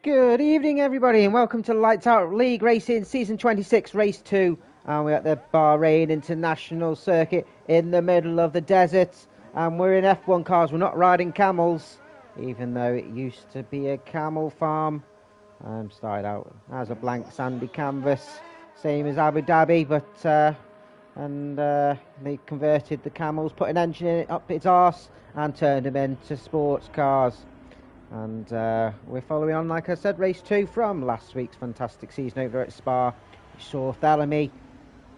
Good evening, everybody, and welcome to Lights Out League Racing Season 26, Race 2. And we're at the Bahrain International Circuit in the middle of the desert. And we're in F1 cars, we're not riding camels, even though it used to be a camel farm. Started out as a blank sandy canvas, same as Abu Dhabi, but they converted the camels, put an engine in it up its arse, and turned them into sports cars. And we're following on, like I said, race 2 from last week's fantastic season over at Spa. We saw Thelemy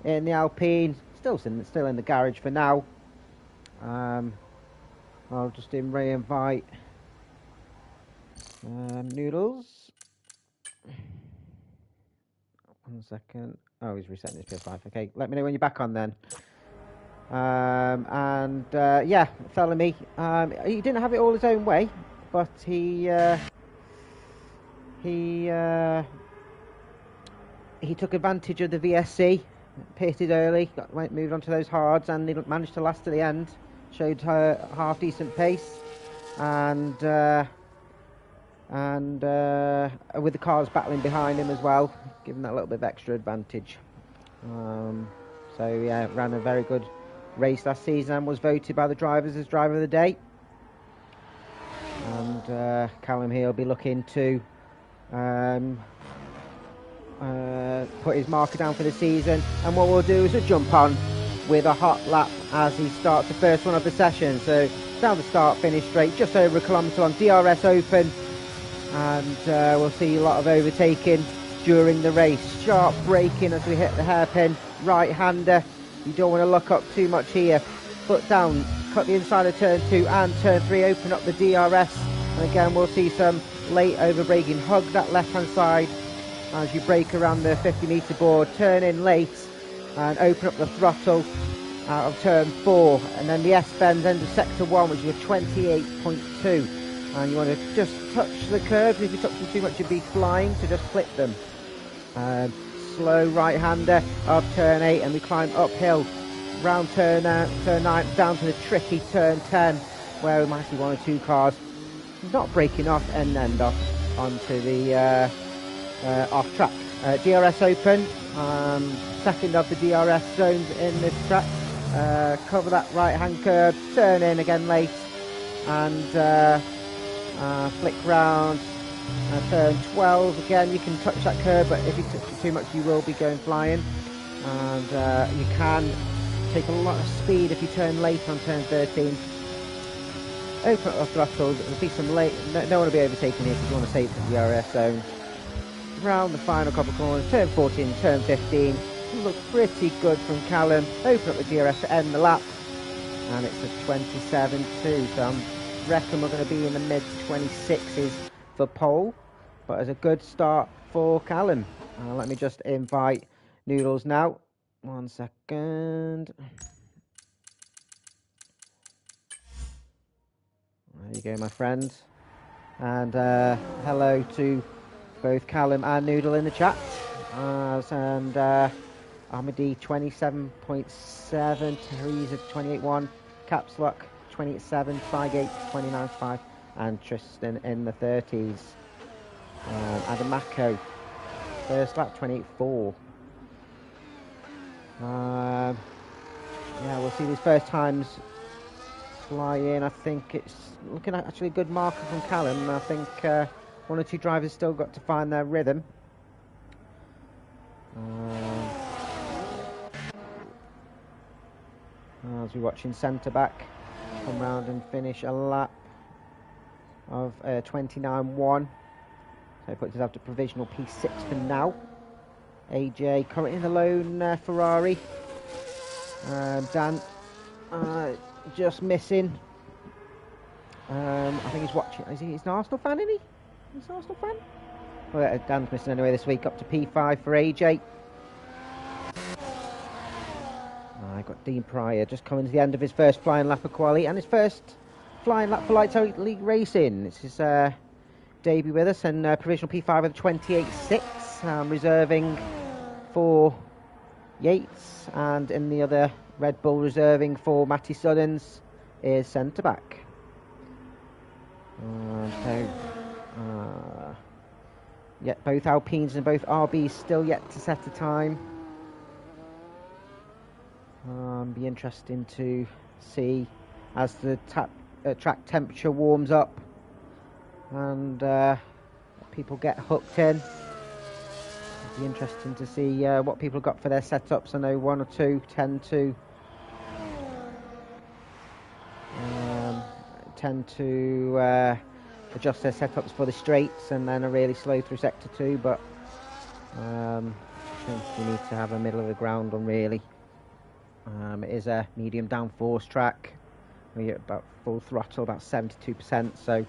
in the Alpine, still in the garage for now. I'll just re-invite Noodles. 1 second. Oh, he's resetting his PS5. Okay, let me know when you're back on then. Yeah, Thelemy. He didn't have it all his own way, but he took advantage of the VSC, pitted early, moved on to those hards, and he managed to last to the end. Showed her half decent pace, and with the cars battling behind him as well, giving that little bit of extra advantage. So yeah, ran a very good race last season and was voted by the drivers as driver of the day. And Callum here will be looking to put his marker down for the season, and what we'll do is we'll jump on with a hot lap as he starts the first one of the session. So down the start finish straight, just over a kilometre on DRS open, and we'll see a lot of overtaking during the race. Sharp braking as we hit the hairpin, right-hander. You don't want to look up too much here. Foot down, cut the inside of turn 2 and turn 3, open up the DRS, and again we'll see some late over braking. Hug that left hand side as you brake around the 50-metre board, turn in late and open up the throttle out of turn 4, and then the S-bends end of sector 1, which is a 28.2, and you want to just touch the curbs. If you touch them too much you'd be flying, so just clip them. Slow right-hander up turn 8, and we climb uphill round turn 9 down to the tricky turn 10, where we might see 1 or 2 cars not breaking off and end off onto the off track. DRS open, second of the DRS zones in this track. Cover that right hand curb, turn in again late, and flick round. Turn 12 again, you can touch that curb, but if you touch it too much you will be going flying, and you can take a lot of speed if you turn late on turn 13. Open up the throttle, there'll be some late, no one will be overtaking here because you want to save the DRS zone. Round the final couple of corners, turn 14, turn 15, look pretty good from Callum. Open up the DRS to end the lap, and it's a 27.2, so I reckon we're going to be in the mid 26s for pole, but as a good start for Callum. Let me just invite Noodles now. 1 second. There you go, my friend. And hello to both Callum and Noodle in the chat. And Amity 27.7, Teresa 28.1, Caps Lock 28.7, Flygate 29.5, and Tristan in the 30s. Adamako, first lap 28.4. Yeah, we'll see these first times fly in. I think it's looking at actually a good marker from Callum. I think 1 or 2 drivers still got to find their rhythm. As we're watching centre back come round and finish a lap of 29.1, so it puts us up to provisional P6 for now. AJ currently in the lone Ferrari. Dan just missing. I think he's watching. He's an Arsenal fan, isn't he? He's an Arsenal fan? Well, Dan's missing anyway this week, up to P5 for AJ. I've got Dean Pryor just coming to the end of his first flying lap of quali and his first flying lap for Lights Out League Racing. This is debut with us, and provisional P5 with a 28.6. Reserving for Yates, and in the other Red Bull reserving for Matty Suddens is centre back. Yet both Alpines and both RBs still yet to set a time. Be interesting to see as the track temperature warms up and people get hooked in. It'll be interesting to see what people have got for their setups. I know one or two tend to adjust their setups for the straights and then are really slow through sector 2, but I think you need to have a middle of the ground on really. It is a medium downforce track. We get about full throttle, about 72%, so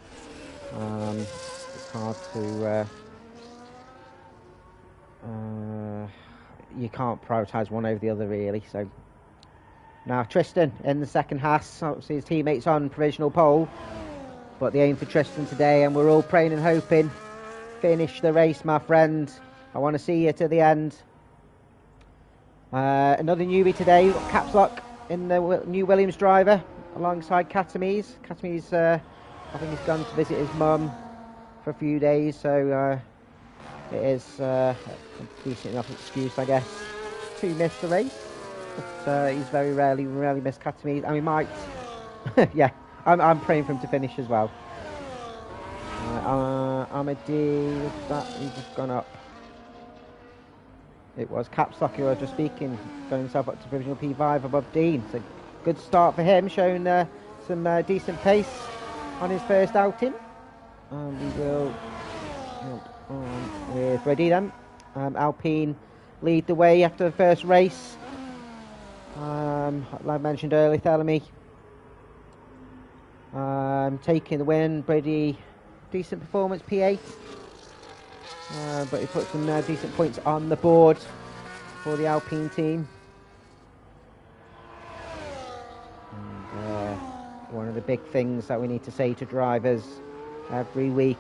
it's hard to you can't prioritise one over the other really. So now Tristan in the second Haas, obviously his teammates on provisional pole, but the aim for Tristan today, and we're all praying and hoping, finish the race, my friend. I want to see you to the end. Another newbie today, Caps Lock in the new Williams driver alongside Katamise. Katamise, I think he's gone to visit his mum for a few days, so it is a decent enough excuse, I guess, to miss the race. But he's very rarely missed Katamise, and we might. Yeah, I'm praying for him to finish as well. Amadi, he's just gone up. It was Caps Lock who I was just speaking, got himself up to provisional P5 above Dean. So good start for him, showing some decent pace on his first outing. And we will jump on with ready then. Alpine lead the way after the first race. Like I mentioned earlier, Thelemy taking the win. Brady, decent performance, P8. But he put some decent points on the board for the Alpine team. And one of the big things that we need to say to drivers every week,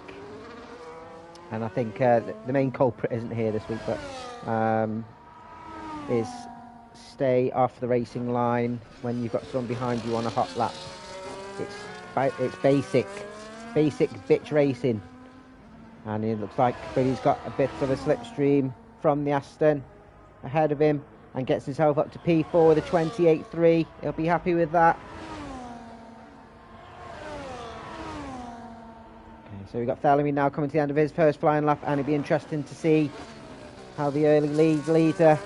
and I think the main culprit isn't here this week, but is stay off the racing line when you've got someone behind you on a hot lap. It's basic bitch racing. And it looks like Billy's got a bit of a slipstream from the Aston ahead of him and gets himself up to P4 with a 28.3. He'll be happy with that. Okay, so we've got Thelemy now coming to the end of his first flying lap, and it'll be interesting to see how the early leader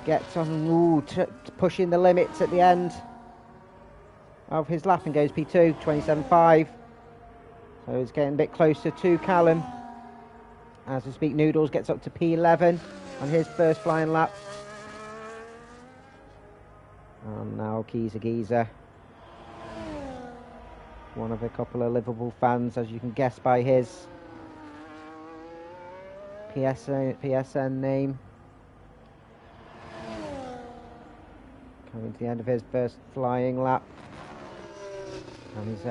gets on, pushing the limits at the end of his lap and goes P2, 27.5. So it's getting a bit closer to Callum. As we speak, Noodles gets up to P11 on his first flying lap. And now Geezer. One of a couple of Liverpool fans, as you can guess by his PSN name. Coming to the end of his first flying lap. And he's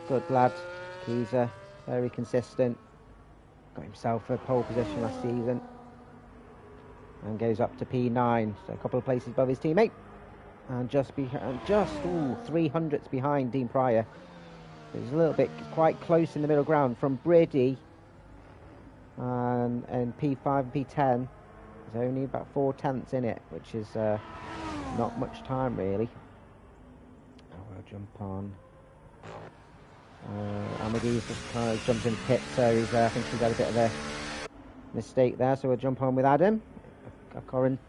good lad, Geezer, very consistent. Got himself a pole position last season. And goes up to P9, so a couple of places above his teammate. And just 300s behind Dean Pryor. So he's a little bit quite close in the middle ground from Brady. And P5 and P10. There's only about 4 tenths in it, which is not much time really. We'll jump on. Amadeus just kind of jumped in the pit, so I think he's had a bit of a mistake there. So we'll jump on with Adam, a current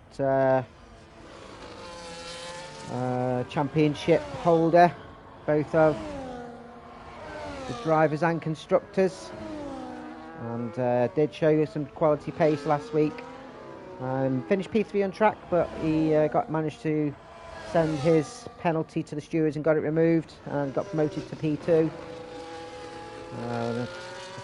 championship holder, both of the drivers and constructors, and did show you some quality pace last week. Finished P3 on track, but he managed to send his penalty to the stewards and got it removed, and got promoted to P2. The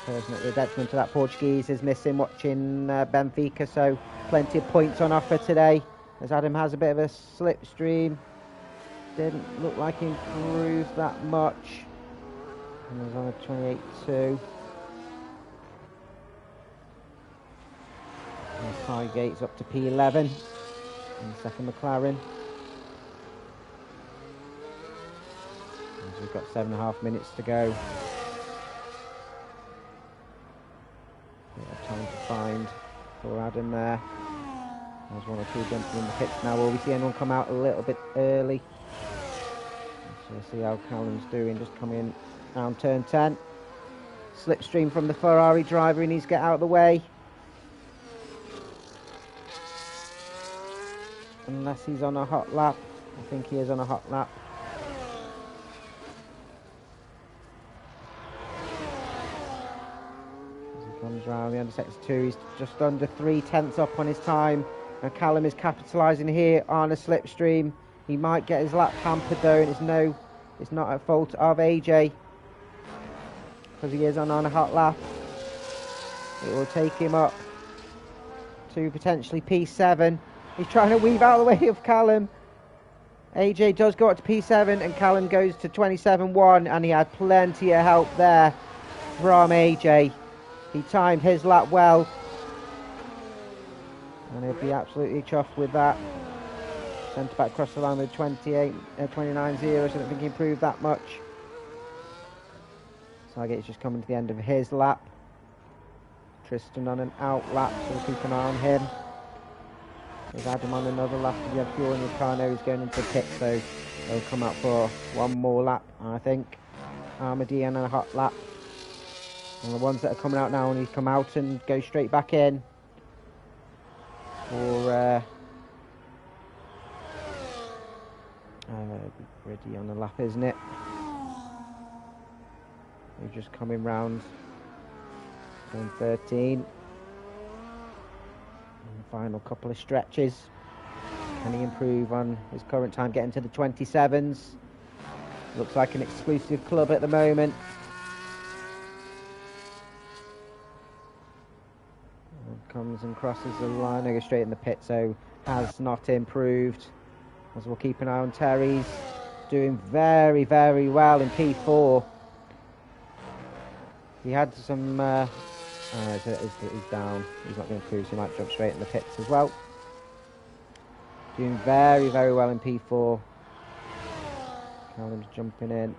person at the detriment to that Portuguese is missing watching Benfica, so plenty of points on offer today, as Adam has a bit of a slipstream. Didn't look like he improved that much, and was on a 28.2. Highgate's up to P11 in the second McLaren. As we've got 7.5 minutes to go. find for Adam there. There's one or two jumping in the pits now. Will we see anyone come out a little bit early? Let's see how Callum's doing. Just coming around turn 10. Slipstream from the Ferrari driver. He needs to get out of the way. Unless he's on a hot lap. I think he is on a hot lap. As he comes round the end of sector 2, he's just under 3/10 up on his time. And Callum is capitalising here on a slipstream. He might get his lap hampered though, and it's not at fault of AJ, because he is on a hot lap. It will take him up to potentially P7. He's trying to weave out of the way of Callum. AJ does go up to P7 and Callum goes to 27.1, and he had plenty of help there from AJ. He timed his lap well, and he'll be absolutely chuffed with that. Centre back across the line with 29.0, so I don't think he improved that much. Sargate's just coming to the end of his lap. Tristan on an out lap, so we'll keep an eye on him. There's Adam on another lap. If you have fuel in his car now, he's going into the pit, so he'll come out for one more lap, I think. Armady on a hot lap. And the ones that are coming out now, and he's come out and go straight back in for ready on the lap, isn't it? We're just coming round turn 13. And final couple of stretches. Can he improve on his current time, getting to the 27s? Looks like an exclusive club at the moment. And comes and crosses the line, goes straight in the pit, so has not improved. As we'll keep an eye on Terry's doing very, very well in P4. He had some he's down. He's not going to improve, so he might jump straight in the pits as well. Doing very, very well in P4. Callum's jumping in.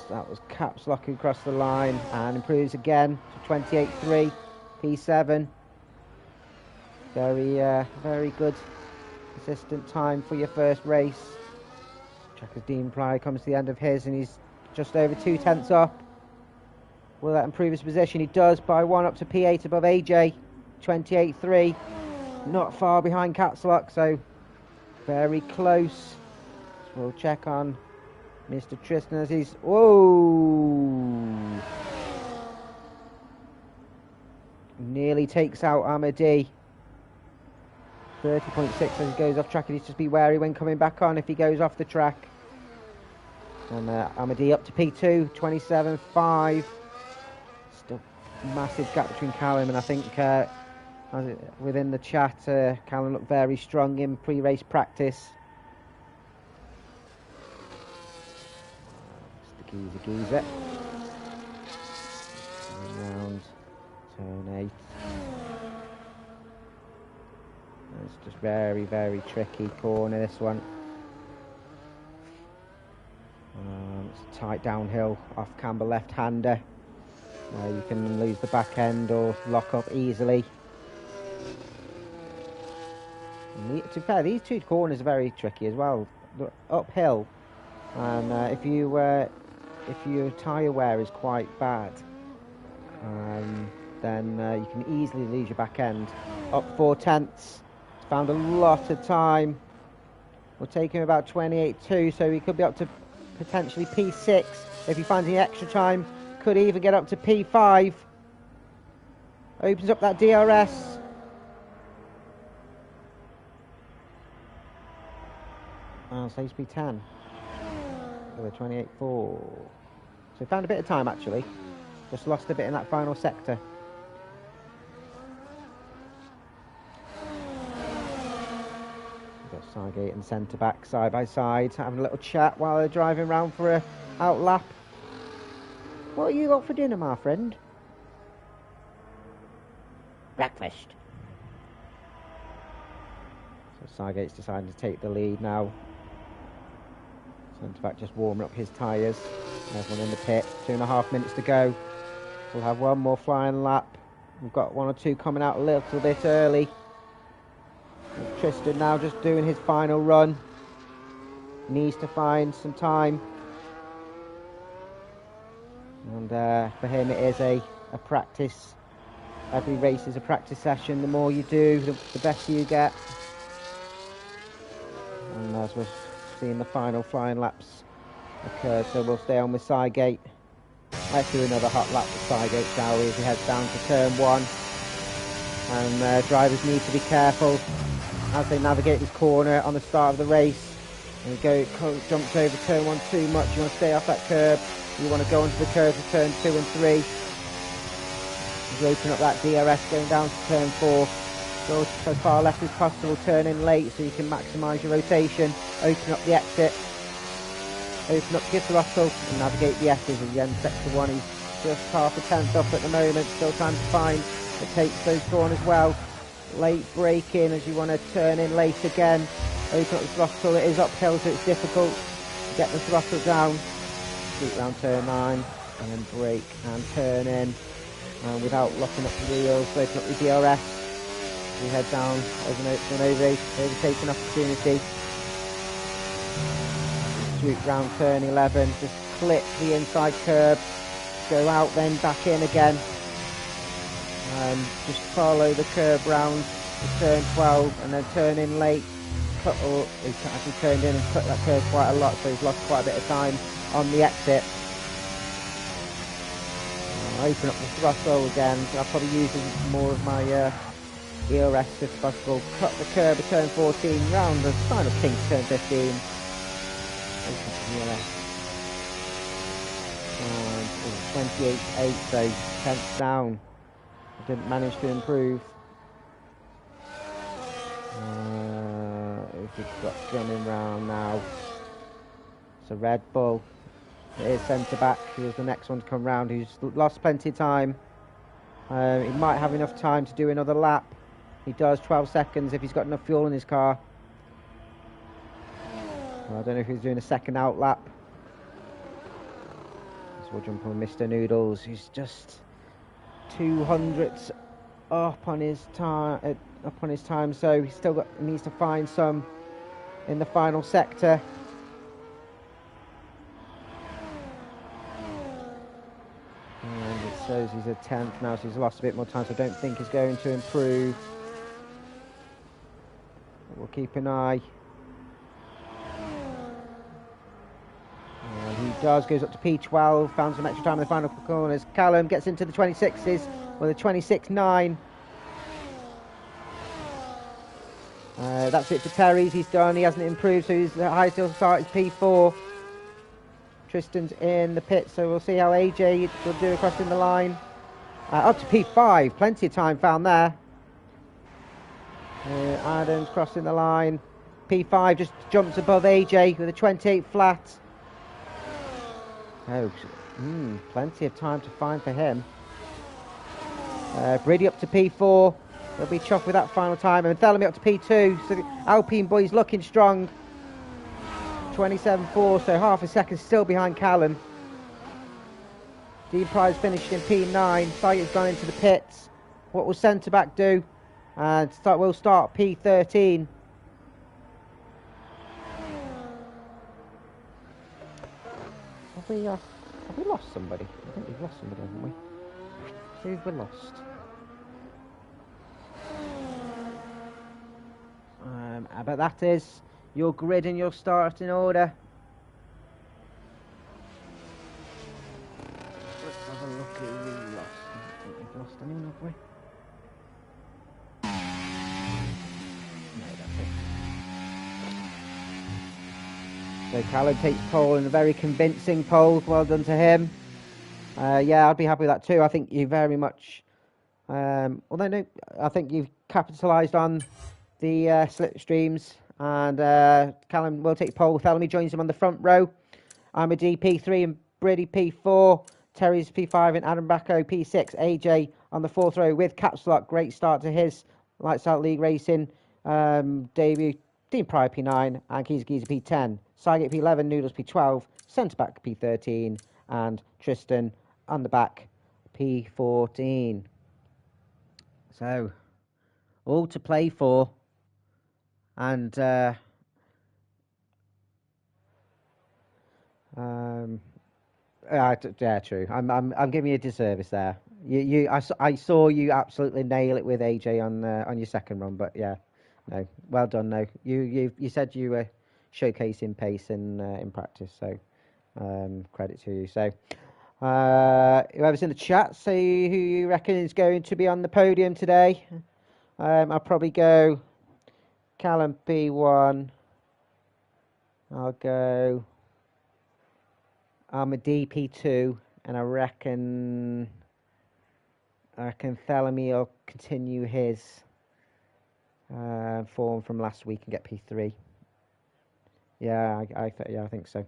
That was caps locking across the line, and improves again to 28.3, P7. Very good, consistent time for your first race. Checkers Dean Pry comes to the end of his, and he's just over 2/10 up. Will that improve his position? He does, by one up to P8 above AJ, 28.3. Not far behind Caps Lock, so very close. We'll check on Mr. Tristan as he's... Whoa! Nearly takes out Amadi. 30.6 as he goes off track. He needs to be wary when coming back on if he goes off the track. And Amadi up to P2, 27.5. Still massive gap between Callum, and I think within the chat, Callum looked very strong in pre-race practice. It's the geezer. Around turn 8. It's just very, very tricky corner, this one. It's a tight downhill off camber left-hander. You can lose the back end or lock up easily. And to be fair, these two corners are very tricky as well. They're uphill, and if your tyre wear is quite bad, then you can easily lose your back end. Up 4/10. Found a lot of time. We'll take him about 28.2, so he could be up to potentially P6 if he finds any extra time. Could even get up to P5. Opens up that DRS. So he's P10. So we're 28.4. So he found a bit of time actually. Just lost a bit in that final sector. Sargate and centre back side by side, having a little chat while they're driving round for a out lap. What are you got for dinner, my friend? Breakfast. So Sargate's deciding to take the lead now. Centre back just warming up his tyres. Everyone in the pit. 2.5 minutes to go. We'll have one more flying lap. We've got one or two coming out a little bit early. Tristan now just doing his final run. Needs to find some time. And for him it is a practice. Every race is a practice session. The more you do, the better you get. And as we're seeing the final flying laps occur, so we'll stay on with Cygate. Let's do another hot lap with Cygate, shall we, as he heads down to turn 1. And drivers need to be careful as they navigate this corner on the start of the race. And he jumps over turn 1 too much. You want to stay off that curb. You want to go onto the curve for turn 2 and 3. You open up that DRS going down to turn 4. Go as far left as possible, turn in late so you can maximise your rotation. Open up the exit. Open up, give throttle and navigate the S's. And then sector 1, he's just half a tenth up at the moment. Still time to find the takes those corners well. Late braking as you want to turn in late again. Open up the throttle. It is uphill, so it's difficult to get the throttle down. Sweep round turn 9 and then brake and turn in. And without locking up the wheels, open up the DRS. We head down over an overtaking opportunity. Sweep round turn 11, just clip the inside curb, go out then back in again. Just follow the curb round to turn 12 and then turn in late. He's actually turned in and cut that curve quite a lot, so he's lost quite a bit of time on the exit. Open up the throttle again, so I'll probably use more of my ERS if possible. Cut the curb at turn 14, round the final kink turn 15. Open the ERS. 28.8, so 10th down. I didn't manage to improve. Who's we've got coming round now? It's a Red Bull. It is centre back. He was the next one to come round, who's lost plenty of time. He might have enough time to do another lap. He does, 12 seconds if he's got enough fuel in his car. Well, I don't know if he's doing a second out lap. So we'll jump on Mr. Noodles, who's just 200ths up on his time. So he's still needs to find some in the final sector. And it shows he's a 10th now, so he's lost a bit more time, so I don't think he's going to improve. But we'll keep an eye. And he goes up to P12, found some extra time in the final corners. Callum gets into the 26s with a 26.9. That's it for Terry's. He's done. He hasn't improved, so his highest he'll start is P4. Tristan's in the pit, so we'll see how AJ will do crossing the line. Up to P5, plenty of time found there. Adams crossing the line. P5 just jumps above AJ with a 28 flat. Oh, plenty of time to find for him. Brady up to P4. He'll be chuffed with that final time. And Thelemy up to P2. So the Alpine boys looking strong. 27.4, so half a second still behind Callum. Dean Price finished in P9. Cygate's gone into the pits. What will centre back do? And we'll start P13. Have we lost somebody? I think we've lost somebody, haven't we? See if we're lost. But that is your grid and your starting order. Let's have a look at who we lost. I don't think we've lost anyone, have we? No, that's it. So Callum takes pole in a very convincing pole. Well done to him. Yeah, I'd be happy with that too. I think you very much... although no, I think you've capitalised on the slipstreams. And Callum will take pole. Thelemy joins him on the front row. I'm a P3 and Brady P4. Terry's P5 and Adam Bracco P6. AJ on the fourth row with caps lock. Great start to his Lights Out League Racing debut. Dean Pryor P9, and Giza P10, Sygate P11, Noodles P12, Centre Back P13, and Tristan on the back P14. So, all to play for, and yeah, true. I'm giving you a disservice there. I saw you absolutely nail it with AJ on your second run, but yeah. No, well done. No, you said you were showcasing pace in practice, so credit to you. So whoever's in the chat, say who you reckon is going to be on the podium today. I'll probably go Callum P1. I'll go Armady P2, and I reckon Thelemy will continue his form from last week and get P3. Yeah, I think so.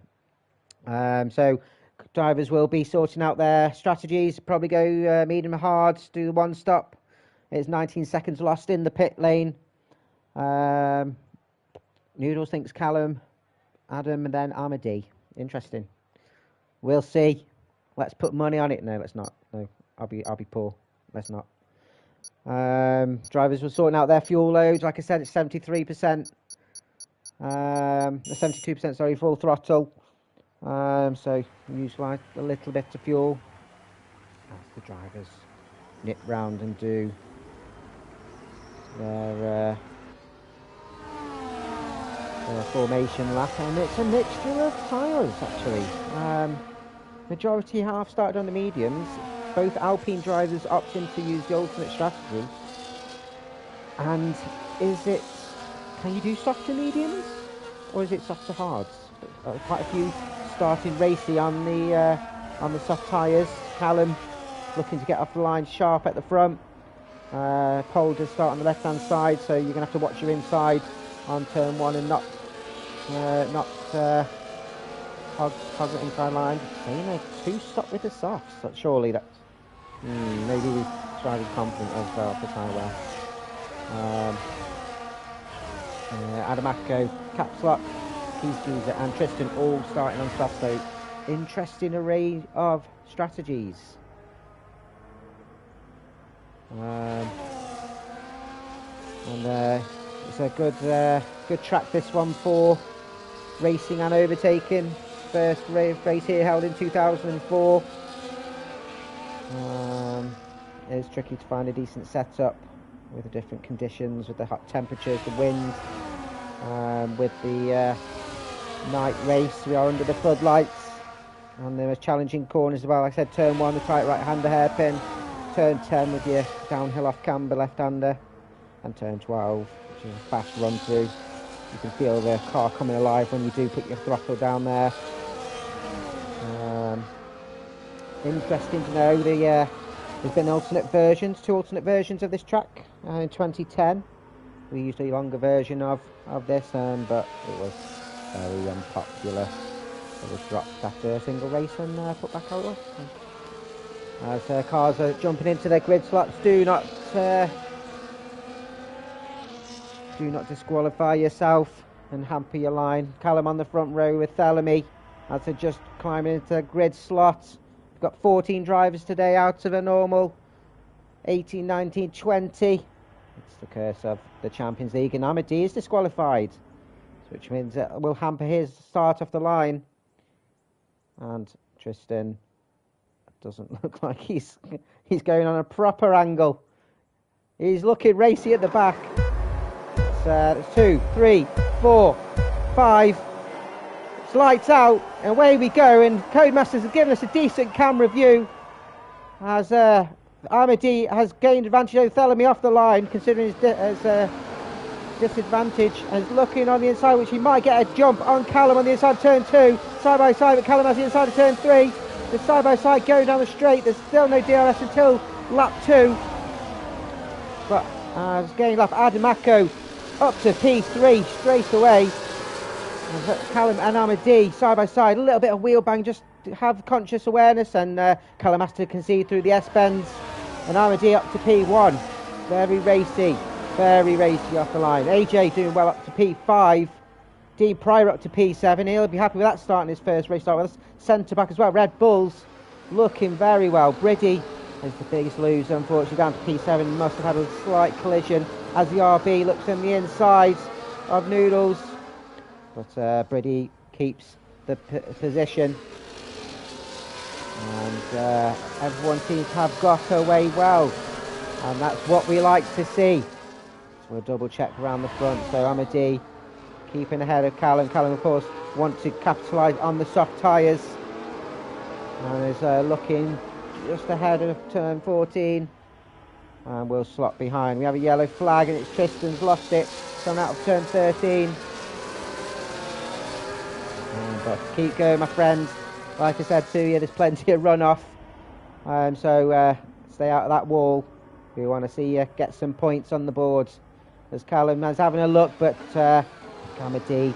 So drivers will be sorting out their strategies. Probably go medium hard, do the one stop. It's 19 seconds lost in the pit lane. Noodles thinks Callum, Adam, and then Armady. Interesting. We'll see. Let's put money on it. No, let's not. No, I'll be poor. Let's not. Drivers were sorting out their fuel loads. Like I said, it's 73%. 72%, sorry, full throttle. So use like a little bit of fuel. As the drivers nip round and do their formation lap, and it's a mixture of tyres actually. Majority half started on the mediums. Both Alpine drivers opting to use the alternate strategy. And can you do soft to mediums, or is it soft to hards? Quite a few starting racy on the soft tyres. Callum looking to get off the line sharp at the front. Pole does start on the left hand side, so you're going to have to watch your inside on turn 1 and not hog the inside line. Saying a 2-stop with the softs. So surely that's maybe he's driving confident of the tyre wear. Adamako, Caps Lock, Giza and Tristan all starting on soft, so interesting array of strategies. It's a good track, this one, for racing and overtaking. First race here held in 2004. It's tricky to find a decent setup with the different conditions, with the hot temperatures, the wind. With the night race, we are under the floodlights, and there are challenging corners as well. Like I said, turn 1, the tight right-hander hairpin. Turn 10 with your downhill off camber left-hander, and turn 12, which is a fast run through. You can feel the car coming alive when you do put your throttle down there. Interesting to know there's been two alternate versions of this track. In 2010 we used a longer version of this, but it was very unpopular. It was dropped after a single race and put back out. As cars are jumping into their grid slots, do not disqualify yourself and hamper your line. Callum on the front row with Thelemy as they're just climbing into the grid slot. We've got 14 drivers today out of a normal 18, 19, 20. It's the curse of the Champions League, and Amity is disqualified, which means it will hamper his start off the line. And Tristan doesn't look like he's going on a proper angle. He's looking racy at the back. It's 2, 3, 4, 5. It's lights out, and away we go. And Codemasters have given us a decent camera view as Armady has gained advantage over Thelemy off the line, considering his disadvantage, and is looking on the inside, which he might get a jump on Callum on the inside of turn 2, side by side, but Callum has the inside of turn 3. The side by side going down the straight. There's still no DRS until lap 2, but it's getting lap. Adamako up to P3 straight away. Callum and Amady side by side, a little bit of wheel bang, just to have conscious awareness, and Callum has to concede through the S-bends, and Amady up to P1, very racy. Very racy off the line. AJ doing well up to P5. Dean Pryor up to P7. He'll be happy with that starting his first race start with us. Centre back as well. Red Bulls looking very well. Briddy is the biggest loser, unfortunately, down to P7. Must have had a slight collision as the RB looks on the inside of Noodles. But Briddy keeps the position. And everyone seems to have got away well. And that's what we like to see. So we'll double check around the front. So Amadi keeping ahead of Callum. Callum, of course, wants to capitalise on the soft tyres. And is looking just ahead of turn 14. And we'll slot behind. We have a yellow flag and it's Tristan's lost it. Coming out of turn 13. But keep going, my friends. Like I said to you, there's plenty of runoff. So stay out of that wall. We want to see you get some points on the board. As Callum is having a look, but Kamadi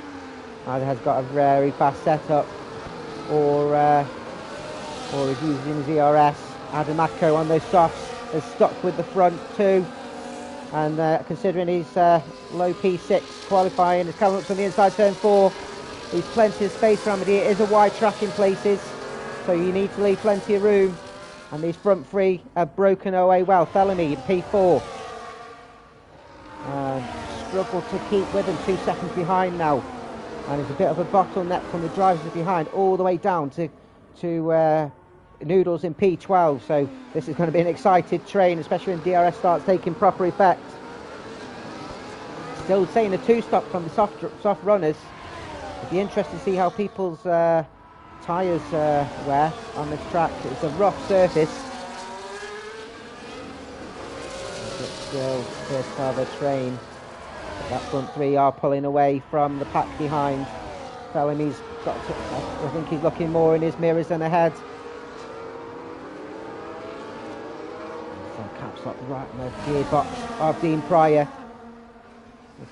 either has got a very fast setup or is using his ERS. Adamako on those softs is stuck with the front two. And considering he's low P6 qualifying, as Callum looks on the inside turn 4. There's plenty of space for Amadi. It is a wide track in places, so you need to leave plenty of room. And these front three have broken away well. Thelemy, P4. Struggle to keep with him, 2 seconds behind now. And there's a bit of a bottleneck from the drivers behind, all the way down to Noodles in P12. So this is going to be an excited train, especially when DRS starts taking proper effect. Still saying a 2-stop from the soft runners. It'd be interesting to see how people's tyres wear on this track. It's a rough surface. But still, first of a train. But that front three are pulling away from the pack behind. Bellamy's got to, I think he's looking more in his mirrors than ahead. Some caps lock right in the gearbox of Dean Pryor.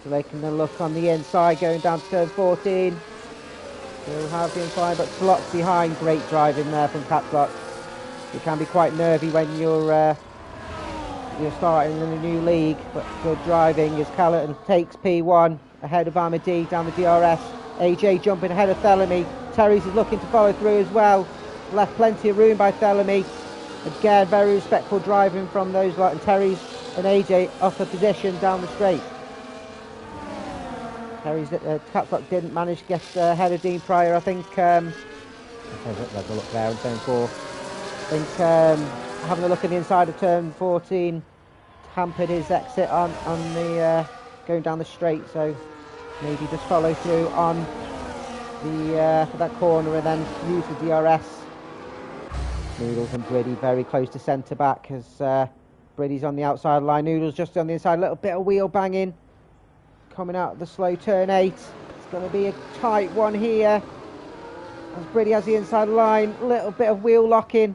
So they can then look on the inside going down to turn 14. Still have the inside, but slots behind. Great driving there from Capslock. It can be quite nervy when you're starting in a new league, but good driving as Callum takes P1 ahead of Amadi down the DRS. AJ jumping ahead of Thelemy. Terry's is looking to follow through as well. Left plenty of room by Thelemy. Again, very respectful driving from those lot, and Terry's and AJ off a position down the straight. Terry's Capslock didn't manage to get ahead of Dean Pryor. I think there's a look there in turn 4. I think having a look at the inside of turn 14 hampered his exit on the going down the straight, so maybe just follow through on the that corner and then use the DRS. Noodles and Briddy very close to centre back as Briddy's on the outside line. Noodles just on the inside, a little bit of wheel banging coming out of the slow turn 8. It's going to be a tight one here as Briddy has the inside line, a little bit of wheel locking.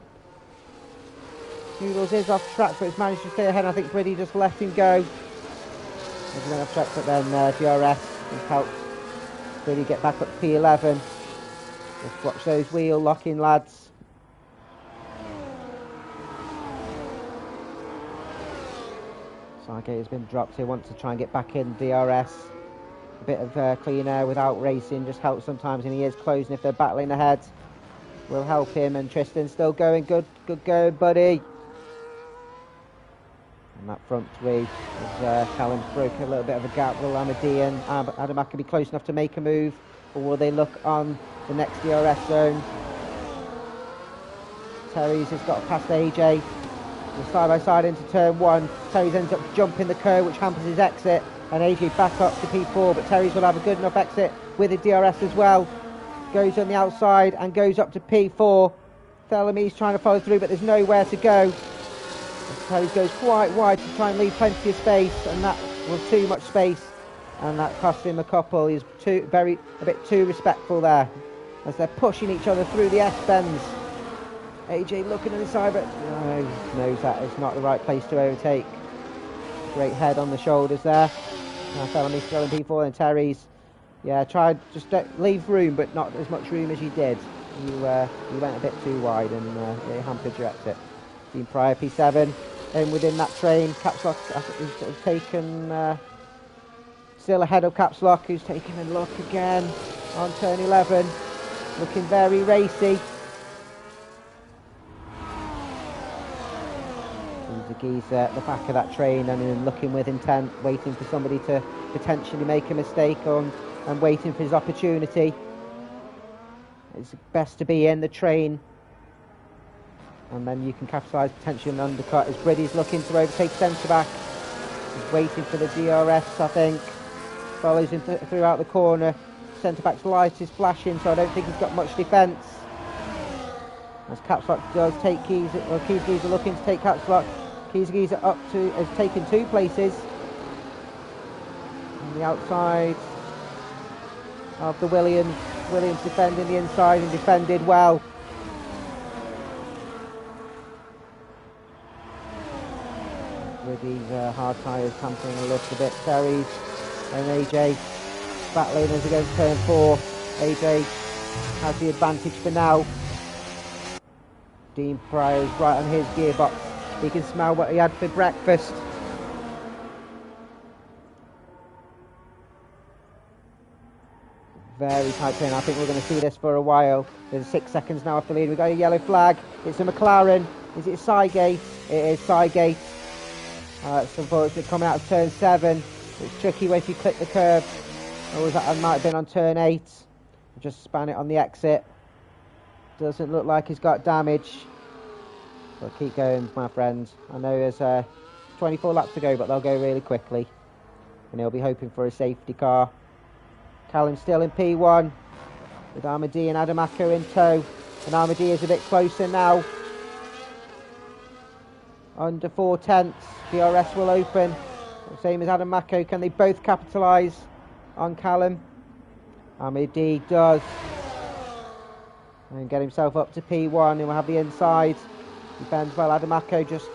Noodles is off track, but he's managed to stay ahead. I think Briddy just let him go. He's going off track, but then DRS has helped Briddy get back up to P11. Just watch those wheel locking, lads. Sargate has been dropped here, wants to try and get back in DRS. A bit of clean air without racing just helps sometimes, and he is closing if they're battling ahead. Will help him, and Tristan's still going. Good go, buddy. And that front three, as Callum broke a little bit of a gap. Will Amadi and Adamak be close enough to make a move, or will they look on the next DRS zone? Terry's has got past AJ. Side by side into turn 1. Terry's ends up jumping the curve, which hampers his exit, and AJ back up to P4, but Terry's will have a good enough exit with the DRS as well. Goes on the outside and goes up to P4. Thellamy's trying to follow through, but there's nowhere to go. Terry goes quite wide to try and leave plenty of space, and that was too much space, and that cost him a couple. He's a bit too respectful there as they're pushing each other through the S-bends. AJ looking at the side, but knows that it's not the right place to overtake. Great head on the shoulders there. Thellamy's still in P4, and Terry's, tried just leave room, but not as much room as you did. You went a bit too wide, and it hampered your exit. Dean Pryor P7. in within that train. Caps Lock is sort of taken, still ahead of Caps Lock, who's taking a look again on turn 11, looking very racy. The geezer at the back of that train and looking with intent, waiting for somebody to potentially make a mistake and waiting for his opportunity. It's best to be in the train, and then you can capitalise potentially an undercut as Briddy's looking to overtake centre back. He's waiting for the DRS, I think. Follows him throughout the corner. Centre back's light is flashing, so I don't think he's got much defence. As Caps Lock does take Keys, or Keys Geezer looking to take Caps Lock. Keys Geezer has taken 2 places. On the outside of the Williams. Williams defending the inside and defended well. Briddy's hard tyres hampering a little bit. Terry's and AJ battling as against turn 4. AJ has the advantage for now. Dean Pryor's right on his gearbox. He can smell what he had for breakfast. Very tight turn. I think we're going to see this for a while. There's 6 seconds now off the lead. We've got a yellow flag. It's a McLaren. Is it Sygate? It is Sygate. It's unfortunately coming out of turn 7. It's tricky if you click the curb. Or that might have been on turn 8. Just span it on the exit. Doesn't look like he's got damage. But keep going, my friends. I know there's 24 laps to go, but they'll go really quickly. And he'll be hoping for a safety car. Callum's still in P1. With Armadi and Adamako in tow. And Armadi is a bit closer now. Under 4 tenths. DRS will open. Same as Adamako. Can they both capitalise on Callum? Armadi does. And get himself up to P1. And we'll have the inside. Defends well. Adamako just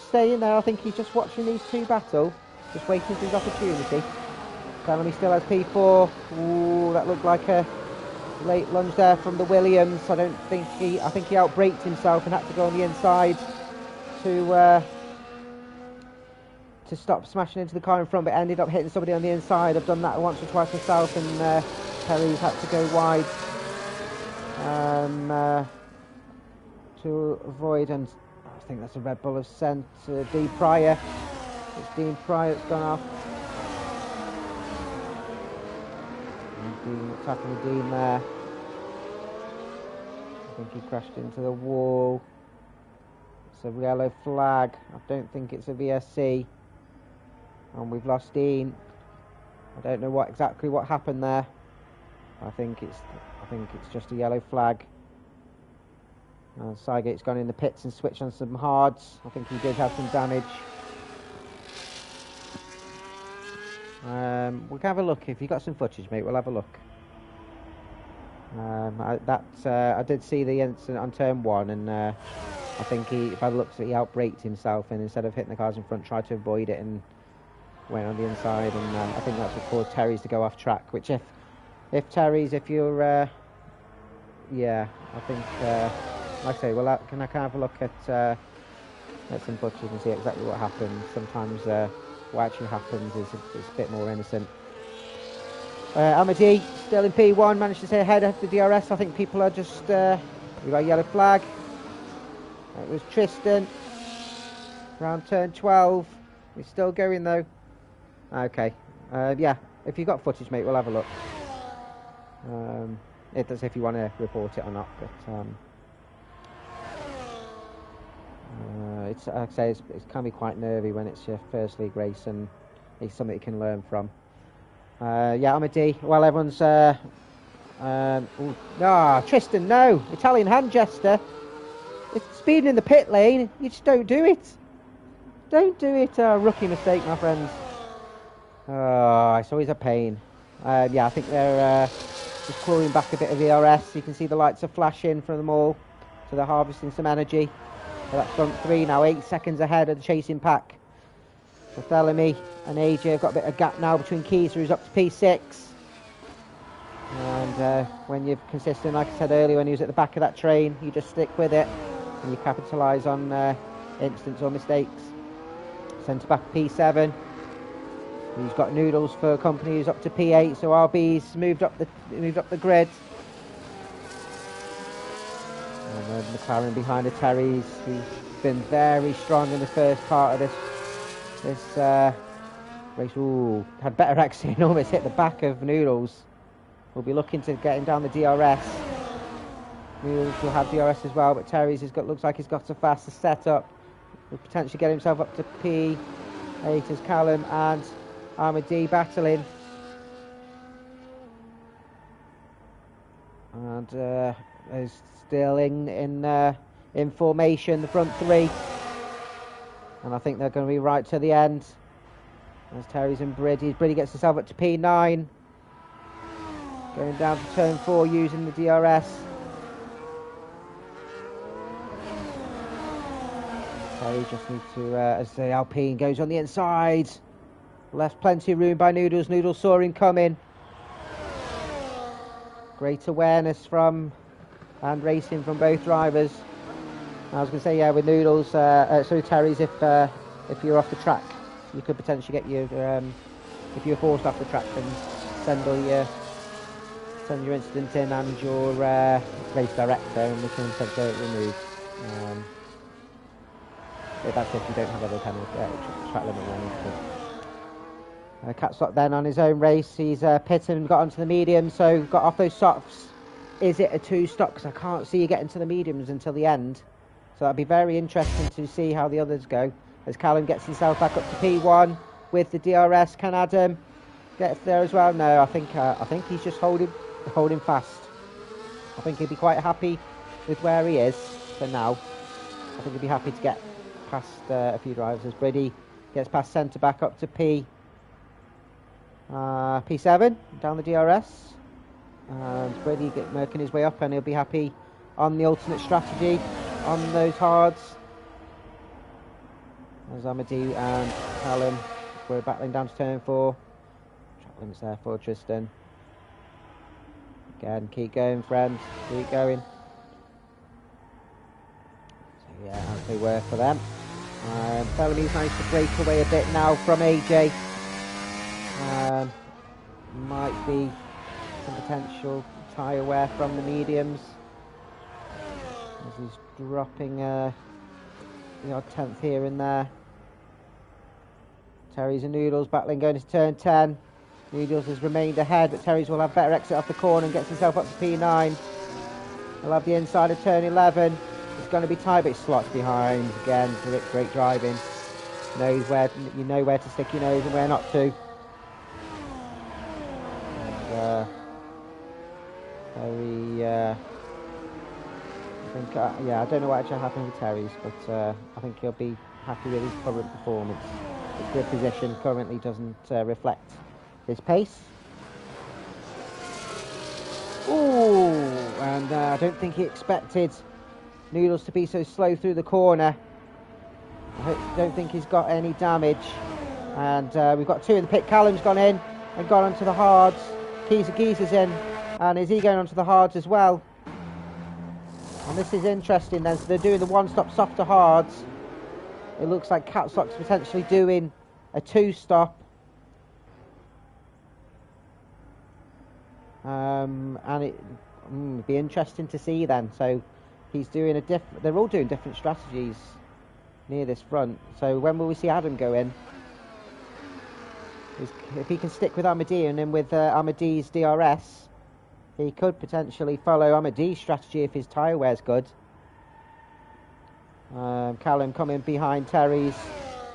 staying there. I think he's just watching these 2 battle. Just waiting for his opportunity. Callum still has P4. Ooh, that looked like a late lunge there from the Williams. I think he outbraked himself and had to go on the inside to stop smashing into the car in front, but ended up hitting somebody on the inside. I've done that once or twice myself, and Terry's had to go wide to avoid, and I think that's a Red Bull have sent Dean Pryor. It's Dean Pryor that's gone off. What's happened with Dean there? I think he crashed into the wall. It's a yellow flag. I don't think it's a VSC. And we've lost Dean. I don't know exactly what happened there. I think it's just a yellow flag. Sygate's gone in the pits and switched on some hards. I think he did have some damage. We'll have a look. If you've got some footage, mate, we'll have a look. I did see the incident on turn 1, and I think by the looks of it, he outbraked himself, and instead of hitting the cars in front, tried to avoid it and went on the inside, and I think that's what caused Terry's to go off track. Which if Terry's, if you're, yeah, I think, like I say, well, can I have a look at some footage and see exactly what happened? Sometimes what actually happens is a bit more innocent. Amadi still in P1, managed to stay ahead of the DRS. I think people are just, we got a yellow flag. It was Tristan, around turn 12. He's still going though. Okay, yeah, if you've got footage, mate, we'll have a look. It does if you want to report it or not, but it's, like I say, it can be quite nervy when it's your first league race, and it's something you can learn from. Yeah, Amadi. Well, everyone's. Tristan, no! Italian hand gesture. It's speeding in the pit lane. You just don't do it. Don't do it. Rookie mistake, my friends. It's always a pain. Yeah, I think they're just clawing back a bit of ERS. You can see the lights are flashing from them all, so they're harvesting some energy. So that front 3 now 8 seconds ahead of the chasing pack. Bartholomew and AJ have got a bit of gap now between Keys, who's up to P6. And when you're consistent, like I said earlier, when he was at the back of that train, you just stick with it and you capitalise on incidents or mistakes. Centre back P7. He's got Noodles for company who's up to P8, so RB's moved up the grid. And then McLaren behind the Terry's, who's been very strong in the first part of this race. Ooh, had better exit and almost hit the back of Noodles. We'll be looking to get him down the DRS. Noodles will have DRS as well, but Terry's looks like he's got a faster setup. Will potentially get himself up to P8 as Callum and Ahmadi battling. And is still in formation, the front three. And I think they're going to be right to the end. As Terry's and Briddy. Briddy gets himself up to P9. Going down to turn 4 using the DRS. Terry just needs to, as the Alpine goes on the inside. Left plenty of room by Noodles. Noodles saw him coming. Great awareness from and racing from both drivers. I was going to say, yeah, with Noodles, Terry's, if you're off the track, you could potentially get your, if you're forced off the track, then send your incident in and your race director, and we can get it removed. That's if you don't have other kind of track limit warnings. Catstock then on his own race. He's pitted and got onto the medium, so got off those softs. Is it a 2-stop? Because I can't see you getting to the mediums until the end. So that'd be very interesting to see how the others go. As Callum gets himself back up to P1 with the DRS. Can Adam get there as well? No, I think he's just holding fast. I think he'll be quite happy with where he is for now. I think he'll be happy to get past a few drivers as Briddy gets past centre back up to P7 down the DRS. And Briddy making his way up, and he'll be happy on the alternate strategy on those hards. As Ahmadi and Callum were battling down to turn 4. Track limits there for Tristan. Again, keep going, friends. Keep going. So yeah, hopefully work for them. Bellamy's managed to break away a bit now from AJ. Might be some potential tyre wear from the mediums. As he's dropping the odd 10th here and there. Terry's and Noodles battling going into turn 10. Noodles has remained ahead, but Terry's will have better exit off the corner and gets himself up to P9. He'll have the inside of turn 11. It's going to be tight, but he slots behind. Again, great driving. You know where to stick your nose and where not to. I don't know what actually happened with Terry's, but I think he'll be happy with his current performance. His grid position currently doesn't reflect his pace. Ooh, and I don't think he expected Noodles to be so slow through the corner. I don't think he's got any damage. And we've got 2 in the pit. Callum's gone in and gone onto the hards. Geezer's in, and is he going onto the hards as well? And this is interesting then, so they're doing the 1-stop softer hards. It looks like Catstock's potentially doing a 2-stop. And it'd be interesting to see then. So he's doing they're all doing different strategies near this front. So when will we see Adam go in? If he can stick with Ahmadi and then with Ahmadi's DRS, he could potentially follow Ahmadi's strategy if his tyre wear's good. Callum coming behind Terry's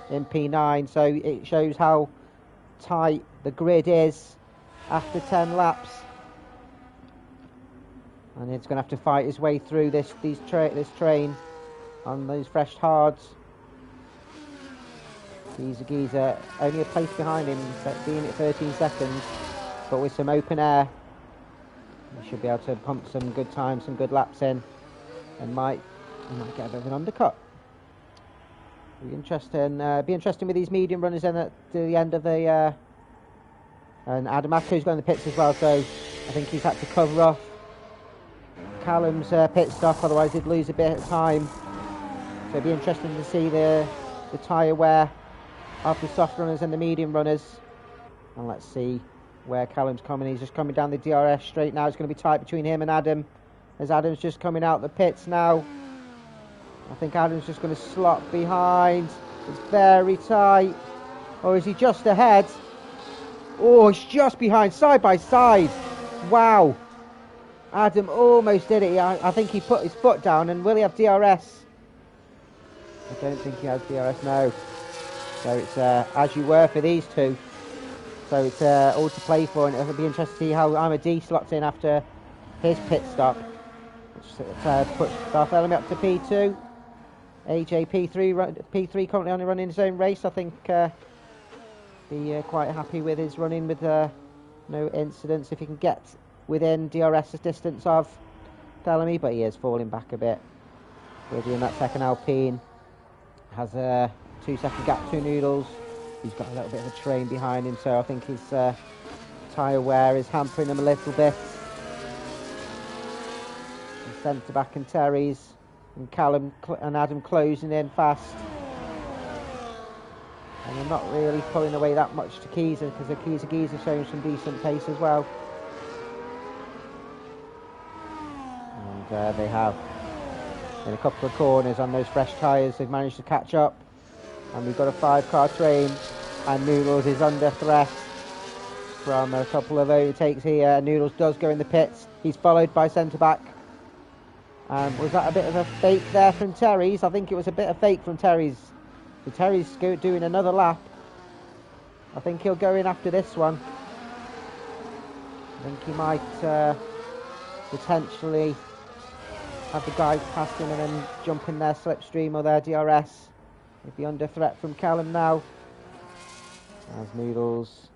in P9, so it shows how tight the grid is after 10 laps. And he's going to have to fight his way through this train on those fresh hards. Geezer only a place behind him, being at 13 seconds, but with some open air, he should be able to pump some good time, some good laps in, and might get a bit of an undercut. Be interesting with these medium runners then at the end of the. And Adamato's going to the pits as well, so I think he's had to cover off Callum's pit stop, otherwise he'd lose a bit of time. So it'll be interesting to see the tyre wear of the soft runners and the medium runners. And let's see where Callum's coming. He's just coming down the DRS straight now. It's going to be tight between him and Adam, as Adam's just coming out the pits now. I think Adam's just going to slot behind. It's very tight. Or is he just ahead? Oh, he's just behind, side by side. Wow. Adam almost did it. I think he put his foot down. And will he have DRS? I don't think he has DRS, no. So it's as you were for these two. So it's all to play for, and it'll be interesting to see how Ahmadi slots in after his pit stop. Which puts Bartholomew up to P2. AJ P3 currently only running his own race. I think be quite happy with his running with no incidents if he can get within DRS distance of Bartholomew, but he is falling back a bit. We're doing that second Alpine. Has a 2-second gap to Noodles. He's got a little bit of a train behind him, so I think his tyre wear is hampering him a little bit. Centre back and Terry's and Callum and Adam closing in fast. And they're not really pulling away that much to Keezer, because the Keezer showing some decent pace as well. And they have, in a couple of corners on those fresh tyres, they've managed to catch up. And we've got a 5-car train, and Noodles is under threat from a couple of overtakes here. Noodles does go in the pits. He's followed by centre back. Was that a bit of a fake there from Terry's? I think it was a bit of fake from Terry's. So Terry's doing another lap. I think he'll go in after this one. I think he might potentially have the guys past him and then jump in their slipstream or their DRS. He'll be under threat from Callum now. As Noodles,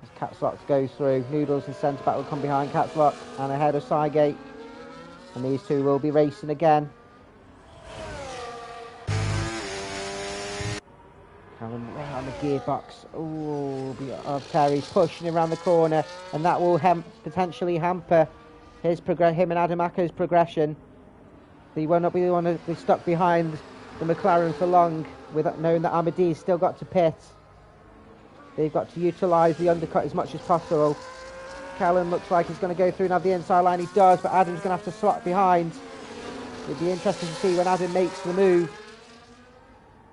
as Catslock goes through, Noodles and centre back will come behind Catslock and ahead of Cygate. And these two will be racing again. Callum right on the gearbox. Oh, of Terry pushing around the corner, and that will potentially hamper him and Adam Acker's progression. He will not be the one to be stuck behind the McLaren for long, with knowing that Ahmadi's still got to pit. They've got to utilise the undercut as much as possible. Callum looks like he's going to go through and have the inside line. He does, but Adam's going to have to slot behind. It'd be interesting to see when Adam makes the move,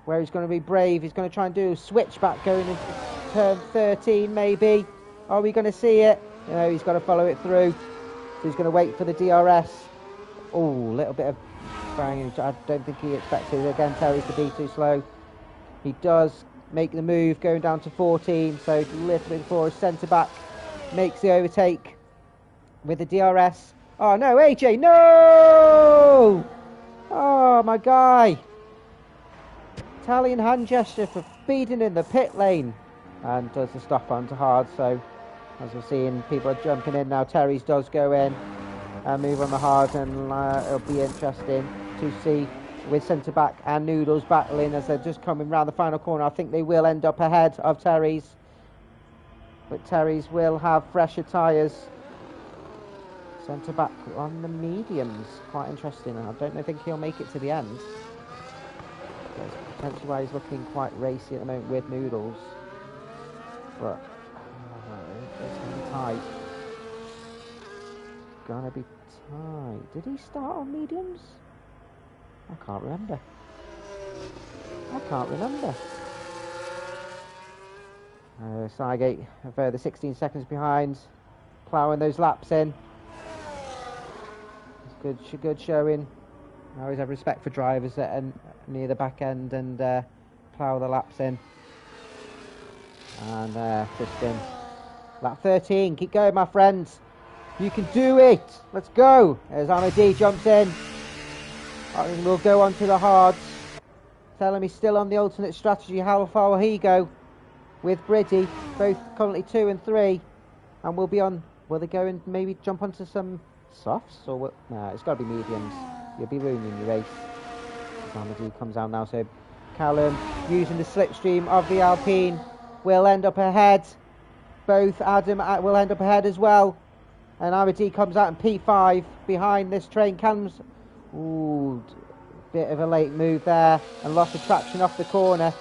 where he's going to be brave. He's going to try and do a switchback going into turn 13 maybe. Are we going to see it? No, he's got to follow it through. So he's going to wait for the DRS. Oh, a little bit of banging. I don't think he expected it. Again, Terry to be too slow. He does make the move going down to 14, so a little bit before his centre back makes the overtake with the DRS. Oh no, AJ, no! Oh, my guy. Italian hand gesture for speeding in the pit lane. And does the stop onto hard, so as we're seeing, people are jumping in now. Terry's does go in and move on the hard, and it'll be interesting to see with centre back and Noodles battling as they're just coming round the final corner. I think they will end up ahead of Terry's, but Terry's will have fresher tyres. Centre back on the mediums, quite interesting. I don't think he'll make it to the end. That's potentially why he's looking quite racy at the moment with Noodles, but it's going to be tight. It's going to be tight. Did he start on mediums? I can't remember. Cygate a further 16 seconds behind, ploughing those laps in. It's good showing. I always have respect for drivers that are near the back end and plough the laps in. And just in lap 13. Keep going, my friends. You can do it. Let's go. As Ahmadi jumps in. And we'll go on to the hards. Tell him he's still on the alternate strategy. How far will he go with Briddy? Both currently 2 and 3. And we'll be on. Will they go and maybe jump onto some softs? Or what? No, it's got to be mediums. You'll be ruining your race. Ahmadi comes out now. So Callum, using the slipstream of the Alpine, will end up ahead. Both Adam will end up ahead as well. And Ahmadi comes out in P5 behind this train. Callum's... Ooh, Bit of a late move there, and loss of traction off the corner.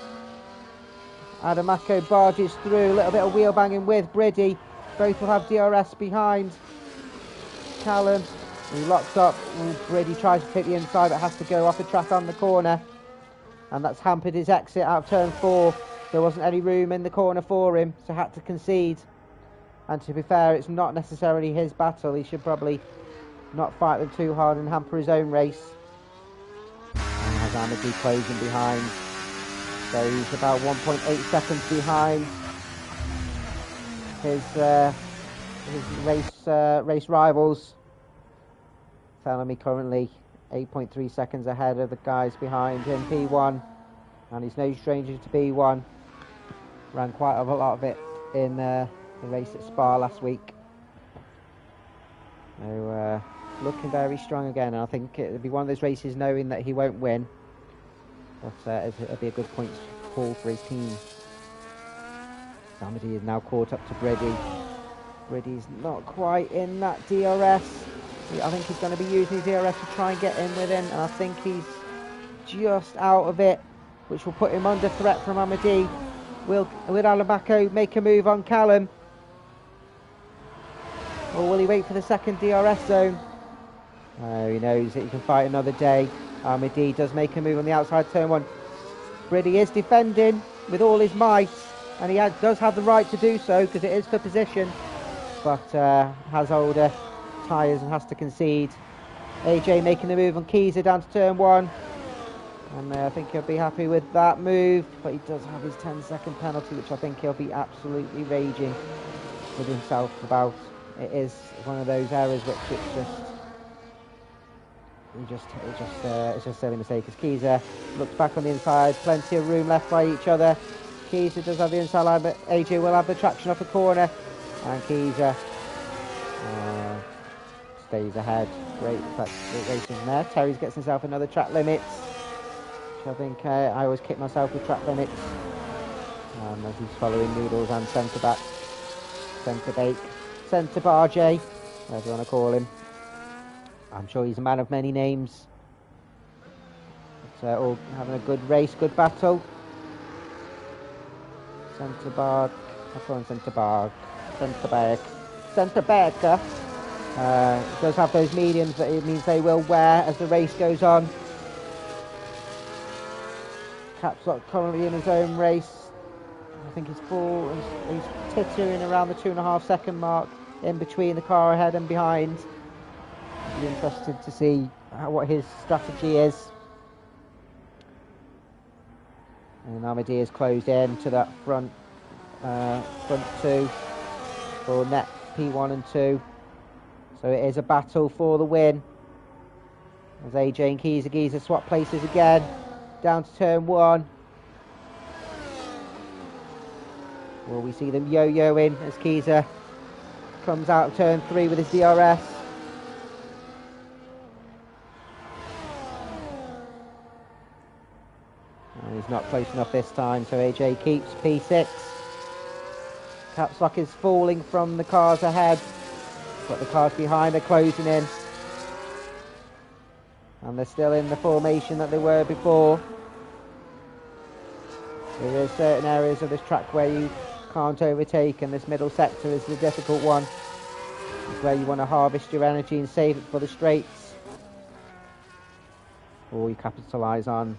Adamako barges through, a little bit of wheel banging with Briddy. Both will have DRS behind. Callum, he locks up. Briddy tries to take the inside, but has to go off the track on the corner. And that's hampered his exit out of turn 4. There wasn't any room in the corner for him, so had to concede. And to be fair, it's not necessarily his battle. He should probably not fight them too hard and hamper his own race. And has Amity closing behind. So he's about 1.8 seconds behind his race rivals. Felony currently 8.3 seconds ahead of the guys behind him, P1, and he's no stranger to P1. Ran quite a lot of it in the race at Spa last week. So looking very strong again, and I think it'll be one of those races knowing that he won't win, but it'll be a good point haul for his team. Samedi is now caught up to Briddy. Briddy's not quite in that DRS. I think he's going to be using his DRS to try and get in with him, and I think he's just out of it, which will put him under threat from Amadi. Will Alabako make a move on Callum? Or will he wait for the second DRS zone? He knows that he can fight another day. Amadi does make a move on the outside turn 1. Briddy is defending with all his might, and he does have the right to do so because it is for position, but has older tyres and has to concede. AJ making the move on Keyser down to turn 1, and I think he'll be happy with that move, but he does have his 10-second penalty, which I think he'll be absolutely raging with himself about. It is one of those errors which it's just silly mistake, as Keyser looks back on the inside, plenty of room left by each other. Keyser does have the inside line, but AJ will have the traction off the corner, and Keyser stays ahead. Great racing there. Terry's gets himself another track limits, which I think I always kick myself with track limits, as he's following Noodles and centre back, centre bake, centre bar J, whatever you want to call him. I'm sure he's a man of many names. But, all having a good race, good battle. Centre bar, I call him centre bar, centre back, centre backer. Does have those mediums that it means they will wear as the race goes on. Capslock currently in his own race. I think he's tittering around the 2.5 second mark in between the car ahead and behind. Be interested to see what his strategy is. And Amadi is closed in to that front 2 for net P1 and 2. So it is a battle for the win. As AJ and Geezer swap places again. Down to turn 1. Will we see them yo-yoing as Geezer comes out of turn 3 with his DRS. And he's not close enough this time, so AJ keeps P6. Capslock is falling from the cars ahead, but the cars behind are closing in. And they're still in the formation that they were before. There are certain areas of this track where you can't overtake, and this middle sector is the difficult one. It's where you want to harvest your energy and save it for the straights. Or you capitalise on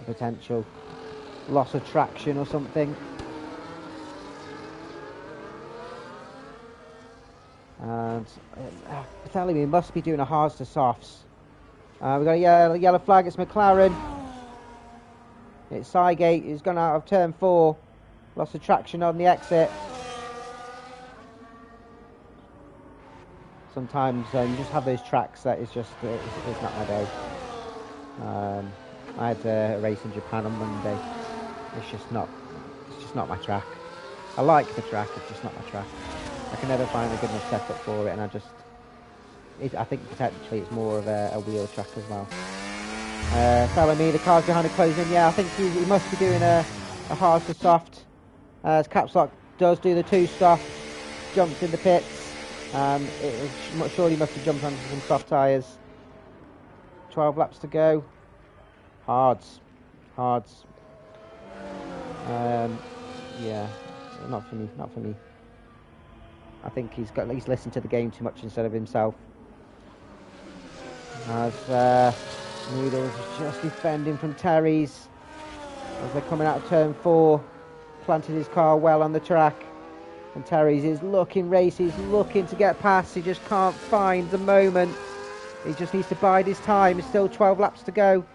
a potential loss of traction or something. And telling me, must be doing a hards to softs. We've got a yellow flag, it's McLaren. It's Sygate, who's gone out of turn 4. Lost of traction on the exit. Sometimes you just have those tracks that is just, it's not my day. I had a race in Japan on Monday. It's just not my track. I like the track, it's just not my track. I can never find a good enough setup for it, and I think potentially it's more of a wheel track as well. Follow me, the car's behind the closing. Yeah, I think he must be doing a hard to soft. As Capslock does do the 2-stop, jumps in the pits, and surely must have jumped onto some soft tyres. 12 laps to go. Hards. Yeah, not for me. I think he's listened to the game too much instead of himself. As Noodles is just defending from Terry's. As they're coming out of turn 4, planted his car well on the track. And Terry's is looking racy, he's looking to get past, he just can't find the moment. He just needs to bide his time, there's still 12 laps to go.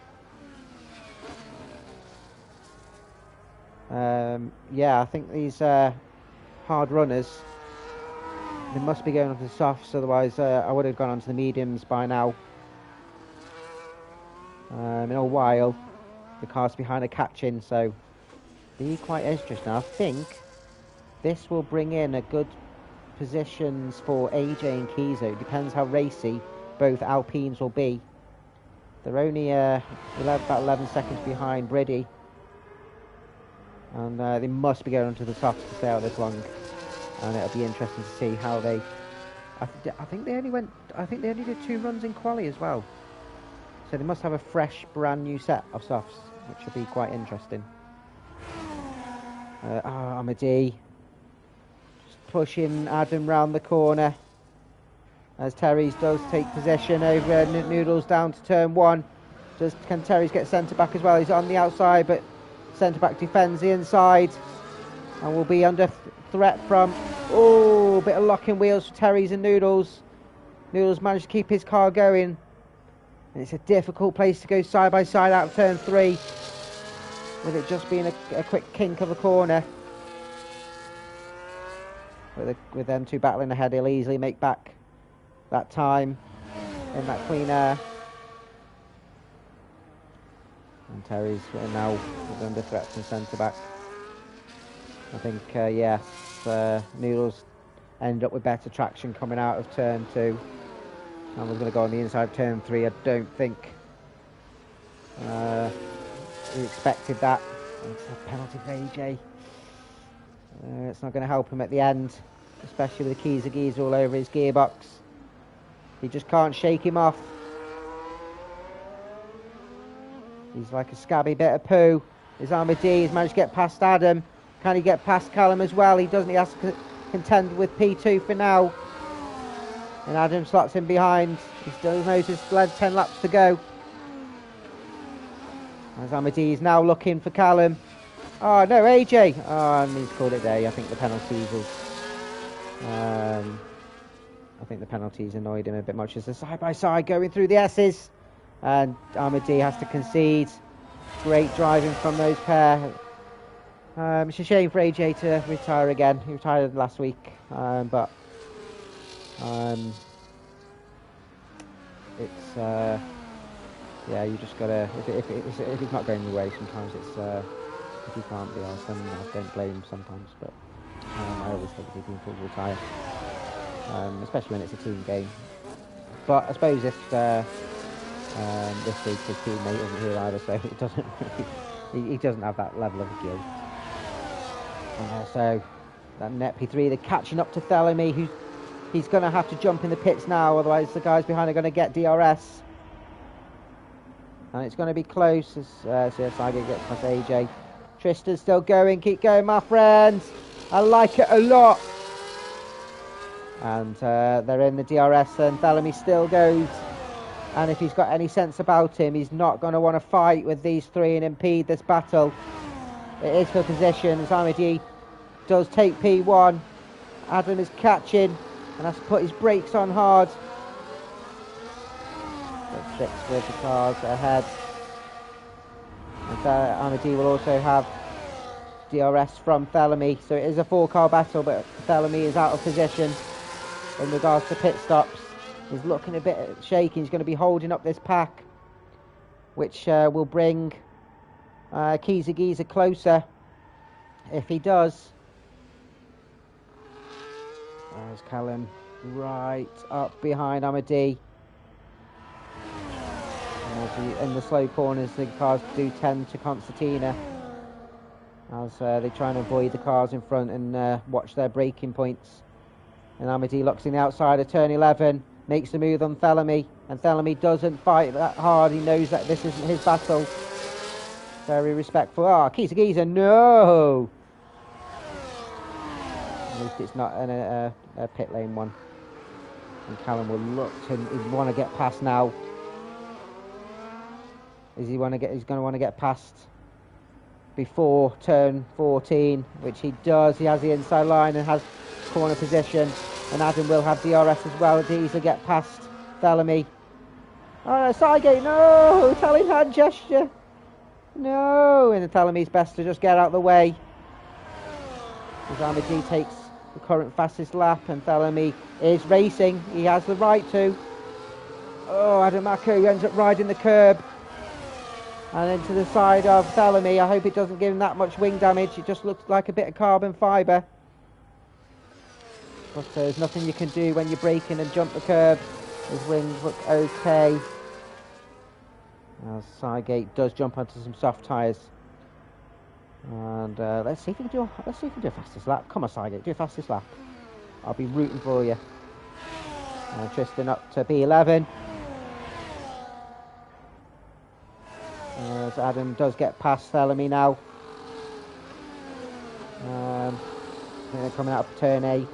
Yeah, I think these hard runners, they must be going on to the softs, otherwise I would have gone on to the mediums by now. In a while, the cars behind are catching, so be quite interesting. I think this will bring in a good positions for AJ and Kizo. It depends how racy both Alpines will be. They're only about 11 seconds behind Briddy. And they must be going onto the softs to stay out this long. And it'll be interesting to see how they... I think they only did 2 runs in quali as well. So they must have a fresh, brand new set of softs, which will be quite interesting. Amadi just pushing Adam round the corner as Terry's does take position over Noodles down to turn 1. Can Terry's get centre back as well? He's on the outside, but centre back defends the inside and will be under threat from a bit of locking wheels for Terry's and Noodles. Noodles managed to keep his car going. And it's a difficult place to go side by side out of turn 3, with it just being a quick kink of a corner. With them two battling ahead, he'll easily make back that time in that clean air. And Terry's now under threat from centre back. I think, yes, Noodles end up with better traction coming out of turn 2. And we're going to go on the inside of turn 3. I don't think he expected that. It's a penalty for AJ. It's not going to help him at the end, especially with the keys of geezer all over his gearbox. He just can't shake him off. He's like a scabby bit of poo. His Armadee has managed to get past Adam. Can he get past Callum as well? He doesn't. He has to contend with P2 for now. And Adam slots him behind. He still knows there's 10 laps to go. As Amadi is now looking for Callum. Oh no, AJ! Oh, and he's called it a day. I think the penalties will... I think the penalties annoyed him a bit much. As a side by side going through the S's. And Amadi has to concede. Great driving from those pair. It's a shame for AJ to retire again. He retired last week. But... it's yeah, you just gotta, if it's not going your way, sometimes it's if you can't be arsed, then I don't blame him sometimes, but I always think people should retire, especially when it's a team game. But I suppose if this week his teammate isn't here either, so it doesn't he doesn't have that level of guilt. So that net P3, they're catching up to Thelemy, he's going to have to jump in the pits now, otherwise the guys behind are going to get DRS. And it's going to be close as CSI gets past AJ. Tristan's still going, keep going my friends. I like it a lot. And they're in the DRS and Thelemy still goes. And if he's got any sense about him, he's not going to want to fight with these three and impede this battle. It is for position as Amadi does take P1. Adam is catching and has to put his brakes on hard. But 6 with the cars ahead. And Amadi will also have DRS from Thelemy. So it is a 4-car battle, but Thelemy is out of position in regards to pit stops. He's looking a bit shaky. He's going to be holding up this pack, which will bring Giza closer if he does. There's Callum right up behind Amadi. And in the slow corners, the cars do tend to concertina as they try and avoid the cars in front and watch their braking points. And Amadi looks in the outside of turn 11, makes the move on Thelemy, and Thelemy doesn't fight that hard. He knows that this isn't his battle. Very respectful. Oh, Giza, no! At least it's not a pit lane one. And Callum will look to want to get past now. He's going to want to get past before turn 14, which he does. He has the inside line and has corner position. And Adam will have DRS as well to easily get past Bellamy. Oh no, Sidegate, no! Telling hand gesture. No! And Bellamy's best to just get out of the way. As Amadi takes the current fastest lap, and Bellamy is racing. He has the right to. Oh, Adamako ends up riding the curb. And into the side of Bellamy. I hope it doesn't give him that much wing damage. It just looks like a bit of carbon fibre. But there's nothing you can do when you're braking and jump the curb. His wings look okay. As Sidegate does jump onto some soft tyres. And let's see if we can do a fastest lap. Come on, Sidegate, do a fastest lap. I'll be rooting for you. Tristan up to B11. As Adam does get past Bellamy now. They're coming out of turn 8.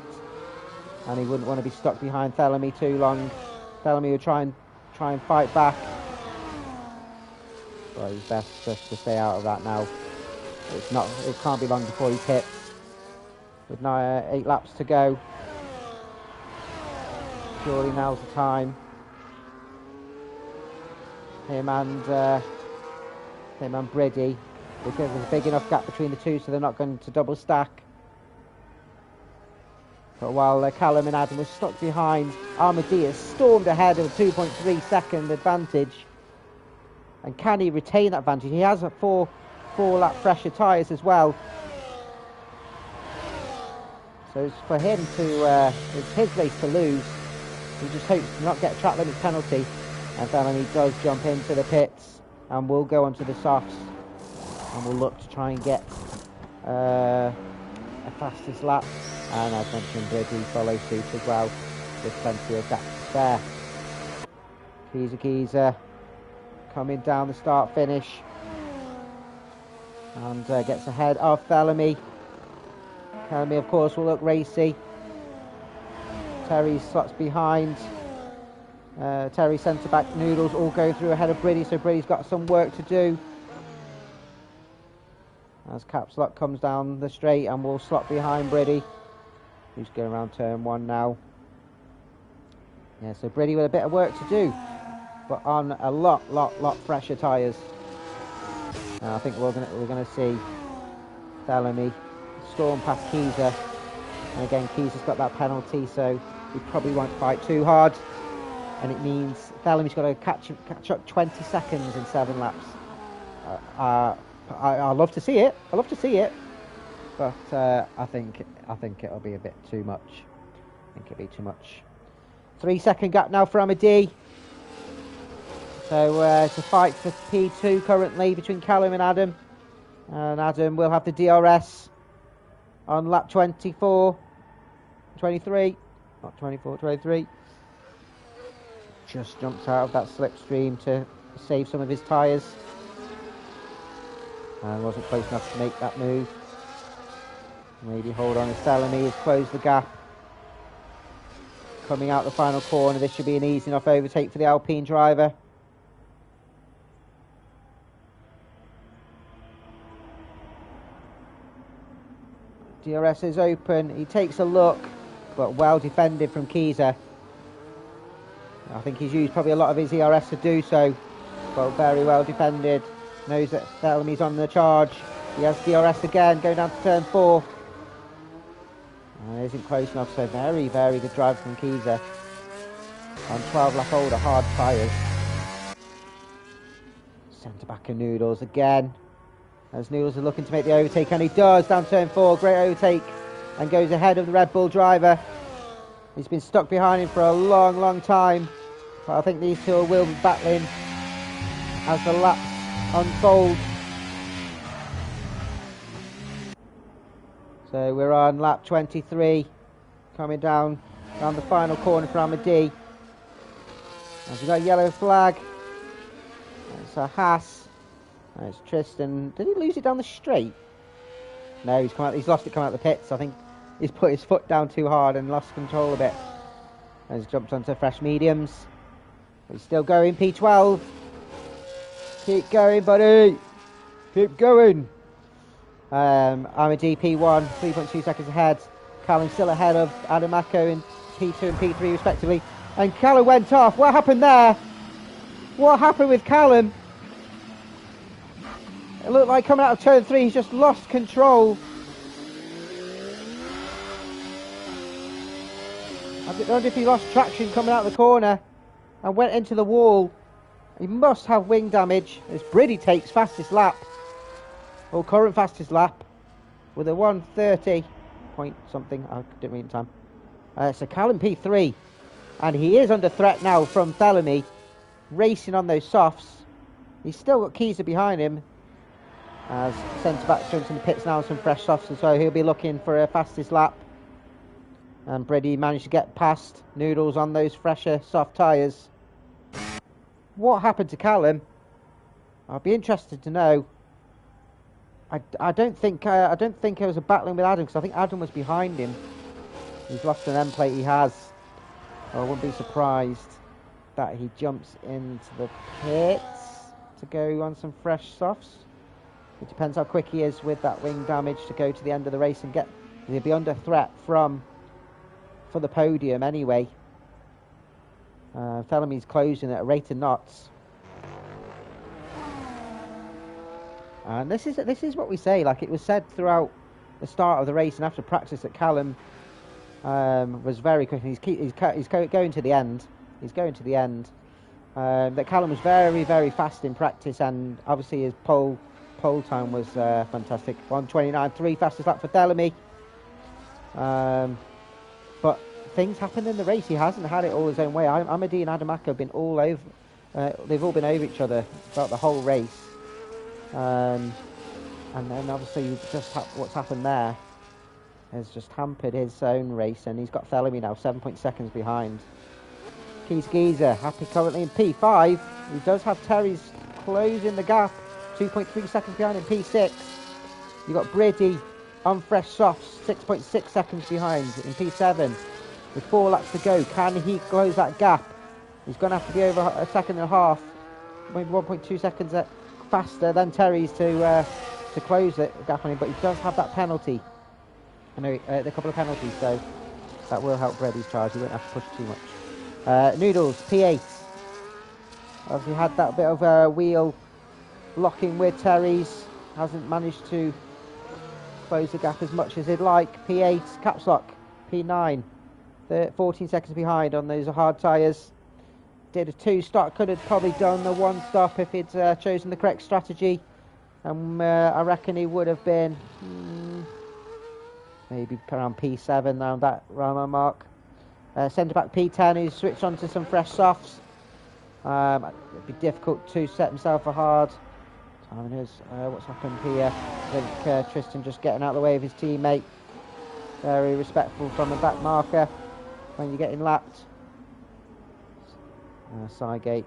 And he wouldn't want to be stuck behind Bellamy too long. Bellamy will try and fight back. But he's best just to stay out of that now. It can't be long before he pits. With now 8 laps to go. Surely now's the time. Him and Briddy. Because there's a big enough gap between the two, so they're not going to double stack. But while Callum and Adam were stuck behind, Armadillo stormed ahead of a 2.3 second advantage. And can he retain that advantage? He has a 4 lap pressure tyres as well. So it's for him to, it's his race to lose. He just hopes to not get a track limit penalty. And then he does jump into the pits and will go onto the softs. And will look to try and get a fastest lap. And as mentioned, Brady follows suit as well. With plenty of gaps there. Giza coming down the start finish. And gets ahead of Bellamy. Bellamy, of course, will look racy. Terry slots behind. Terry centre-back Noodles all go through ahead of Brady, so Brady's got some work to do. As Caps Lock comes down the straight and will slot behind Brady, who's going around turn 1 now. Yeah, so Brady with a bit of work to do, but on a lot fresher tyres. I think we're gonna see Bellamy storm past Giza, and again Giza's got that penalty, so he probably won't fight too hard, and it means Bellamy's got to catch up 20 seconds in 7 laps. I love to see it. But I think it'll be a bit too much. I think it'll be too much. 3 second gap now for Amadi. So it's a fight for P2 currently between Callum and Adam. And Adam will have the DRS on lap 23. Not 24, 23. Just jumps out of that slipstream to save some of his tyres. And wasn't close enough to make that move. Maybe hold on as Bellamy has closed the gap. Coming out the final corner, this should be an easy enough overtake for the Alpine driver. DRS is open, he takes a look, but well defended from Giza. I think he's used probably a lot of his ERS to do so, but very well defended. Knows that Bellamy's on the charge. He has DRS again, going down to turn 4. Isn't close enough, so very good drive from Giza. On 12 lap older hard tyres. Centre back of Noodles again. As Noodles is looking to make the overtake, and he does, down turn 4, great overtake. And goes ahead of the Red Bull driver. He's been stuck behind him for a long time. But I think these two will be battling as the laps unfold. So we're on lap 23, coming down the final corner for Amadi. And we've got a yellow flag. It's a Haas. It's Tristan. Did he lose it down the straight? No, he's lost it coming out the pits. I think he's put his foot down too hard and lost control a bit. He's jumped onto fresh mediums. He's still going, P12. Keep going, buddy. Keep going. I'm a DP1, 3.2 seconds ahead. Callum still ahead of Adamako in P2 and P3 respectively. And Callum went off. What happened there? What happened with Callum? It looked like coming out of turn 3, he's just lost control. I don't know if he lost traction coming out of the corner and went into the wall. He must have wing damage as Briddy takes fastest lap, or current fastest lap, with a 1:30 point something. I didn't read the time. So Callum P3, and he is under threat now from Thelemy, racing on those softs. He's still got Keyser behind him, as centre back jumps in the pits now on some fresh softs, and so he'll be looking for a fastest lap. And Briddy managed to get past Noodles on those fresher soft tyres. What happened to Callum? I'll be interested to know. I don't think it was a battling with Adam, because I think Adam was behind him. He's lost an end plate. He has. I wouldn't be surprised that he jumps into the pits to go on some fresh softs. It depends how quick he is with that wing damage to go to the end of the race and get. He'll be under threat for the podium anyway. Thellemy's closing at a rate of knots. And this is what we say. Like it was said throughout the start of the race and after practice that Callum was very quick. He's going to the end. He's going to the end. That Callum was very, very fast in practice, and obviously his pole time was fantastic. 1:29.3, fastest lap for Thelemy. But things happened in the race. He hasn't had it all his own way. Amadi and Adamako have been all over. They've all been over each other throughout the whole race. And then obviously just what's happened there has just hampered his own race, and he's got Thelemy now 7 seconds behind. Keith Geezer happy currently in P5. He does have Terry's closing the gap, 2.3 seconds behind in P6. You've got Briddy on fresh softs, 6.6 seconds behind in P7. With 4 laps to go, can he close that gap? He's going to have to be over a second and a half, maybe 1.2 seconds faster than Terry's to close the gap on him, but he does have that penalty. I know a couple of penalties, so that will help Briddy's charge. He won't have to push too much. Noodles, P8. Obviously had that bit of wheel locking with Terry's. Hasn't managed to close the gap as much as he'd like. P8, caps lock. P9, 14 seconds behind on those hard tyres. Did a 2-stop, could have probably done the 1-stop if he'd chosen the correct strategy. And I reckon he would have been maybe around P7 around that mark. Centre back P10, who's switched on to some fresh softs. It'd be difficult to set himself a hard time. What's happened here? I think Tristan just getting out of the way of his teammate. Very respectful from the back marker when you're getting lapped. Sygate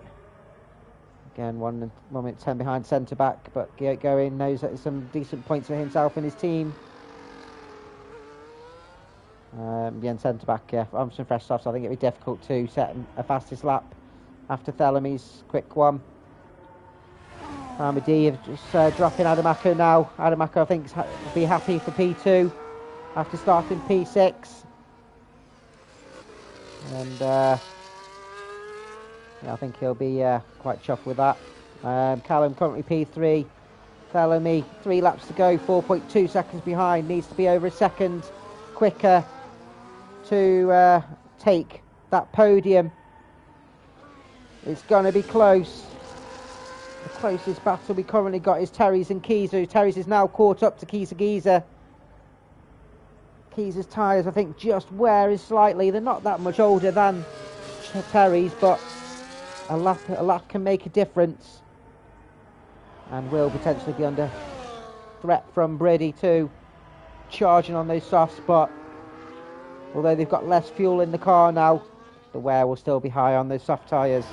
again, 1 minute 10 behind centre back, but going knows that there's some decent points for himself and his team. Again, centre back, yeah, on some fresh softs. I think it'd be difficult to set a fastest lap after Thellemy's quick one. Amadi just dropping Adamako now. Adamako, I think, will be happy for P2 after starting P6. And yeah, I think he'll be quite chuffed with that. Callum currently P3. Thellemy, 3 laps to go, 4.2 seconds behind. Needs to be over a second quicker to take that podium. It's going to be close. The closest battle we currently got is Terry's and Keyser. Terry's is now caught up to Geezer. Keyser's tyres, I think, just wear is slightly. They're not that much older than Terry's, but a lap can make a difference. And will potentially be under threat from Briddy too. Charging on those softs, but although they've got less fuel in the car now, the wear will still be high on those soft tyres.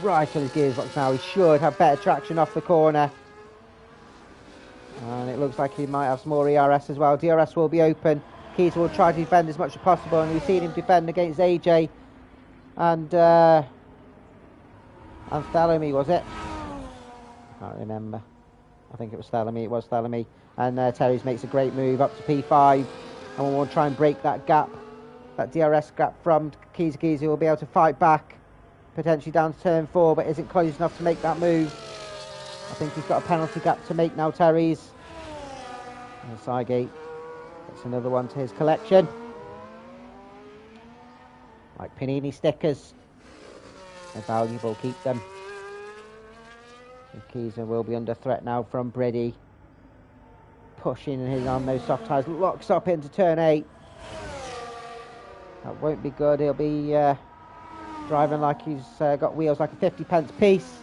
right on his gearbox now. He should have better traction off the corner. And it looks like he might have some more ERS as well. DRS will be open. Keys will try to defend as much as possible, and we've seen him defend against AJ and Thelemy, was it? I can't remember. I think it was Thelemy. It was Thelemy. And Terry's makes a great move up to P5, and we'll try and break that gap, that DRS gap from Keys. Keys will be able to fight back, potentially down to turn 4, but isn't close enough to make that move. I think he's got a penalty gap to make now, Terry's. And Sygate gets another one to his collection. Like Panini stickers. They're valuable, keep them. And Keezer will be under threat now from Briddy. Pushing his on those soft tyres, locks up into turn 8. That won't be good. He'll be driving like he's got wheels like a 50p piece.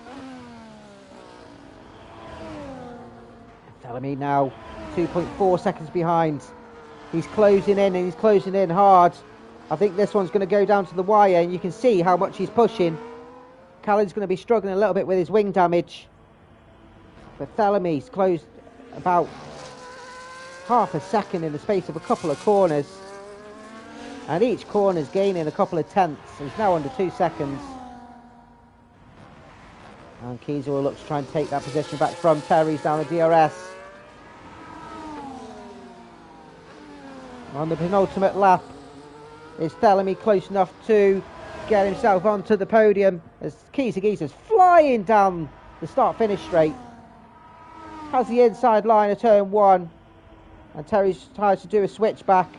Thelemy now 2.4 seconds behind. He's closing in, and he's closing in hard. I think this one's going to go down to the wire, and you can see how much he's pushing. Callum's going to be struggling a little bit with his wing damage. But Thelemy's closed about half a second in the space of a couple of corners. And each corner's gaining a couple of tenths. He's now under 2 seconds. And Keezer will look to try and take that position back from Terry's down the DRS. On the penultimate lap, is Thelemy close enough to get himself onto the podium as Keezer's flying down the start-finish straight. Has the inside line of turn 1, and Terry tries to do a switchback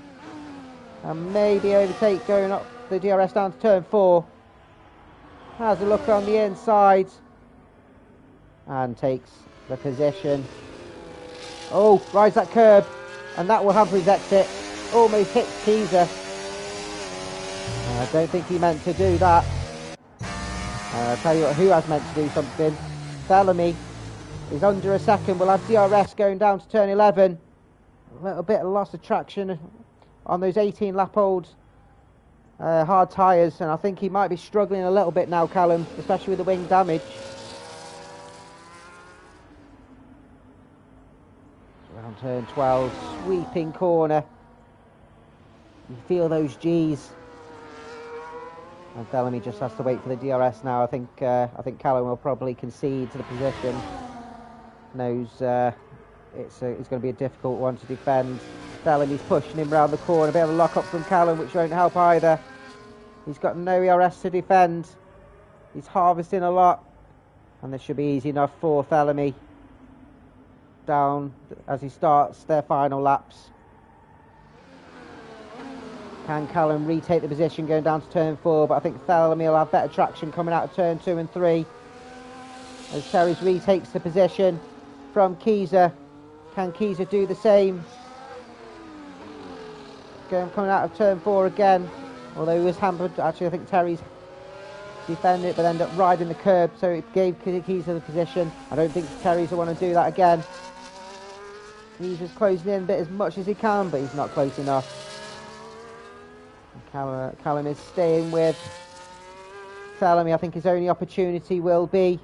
and maybe overtake going up the DRS down to turn 4. Has a look on the inside and takes the position. Oh, rides that curb, and that will hamper his exit. Almost hits Keezer. I don't think he meant to do that. I'll tell you what, who has meant to do something. Thelemy is under a second. We'll have DRS going down to turn 11. A little bit of loss of traction on those 18-lap-old hard tyres, and I think he might be struggling a little bit now, Callum, especially with the wing damage. Around turn 12, sweeping corner. You feel those G's. And Thelemy just has to wait for the DRS now. I think Callum will probably concede to the position. Knows it's going to be a difficult one to defend. Thelemy's pushing him round the corner. A bit of a lock up from Callum, which won't help either. He's got no ERS to defend. He's harvesting a lot, and this should be easy enough for Thelemy down as he starts their final laps. Can Callum retake the position going down to turn 4? But I think Thelemy will have better traction coming out of turn 2 and 3. As Terry's retakes the position from Keezer. Can Keezer do the same? Coming out of turn 4 again. Although he was hampered. Actually, I think Terry's defended it, but ended up riding the curb. So it gave Keezer the position. I don't think Terry's will want to do that again. Keezer's closing in a bit as much as he can, but he's not close enough. Callum is staying with Thelemy. I think his only opportunity will be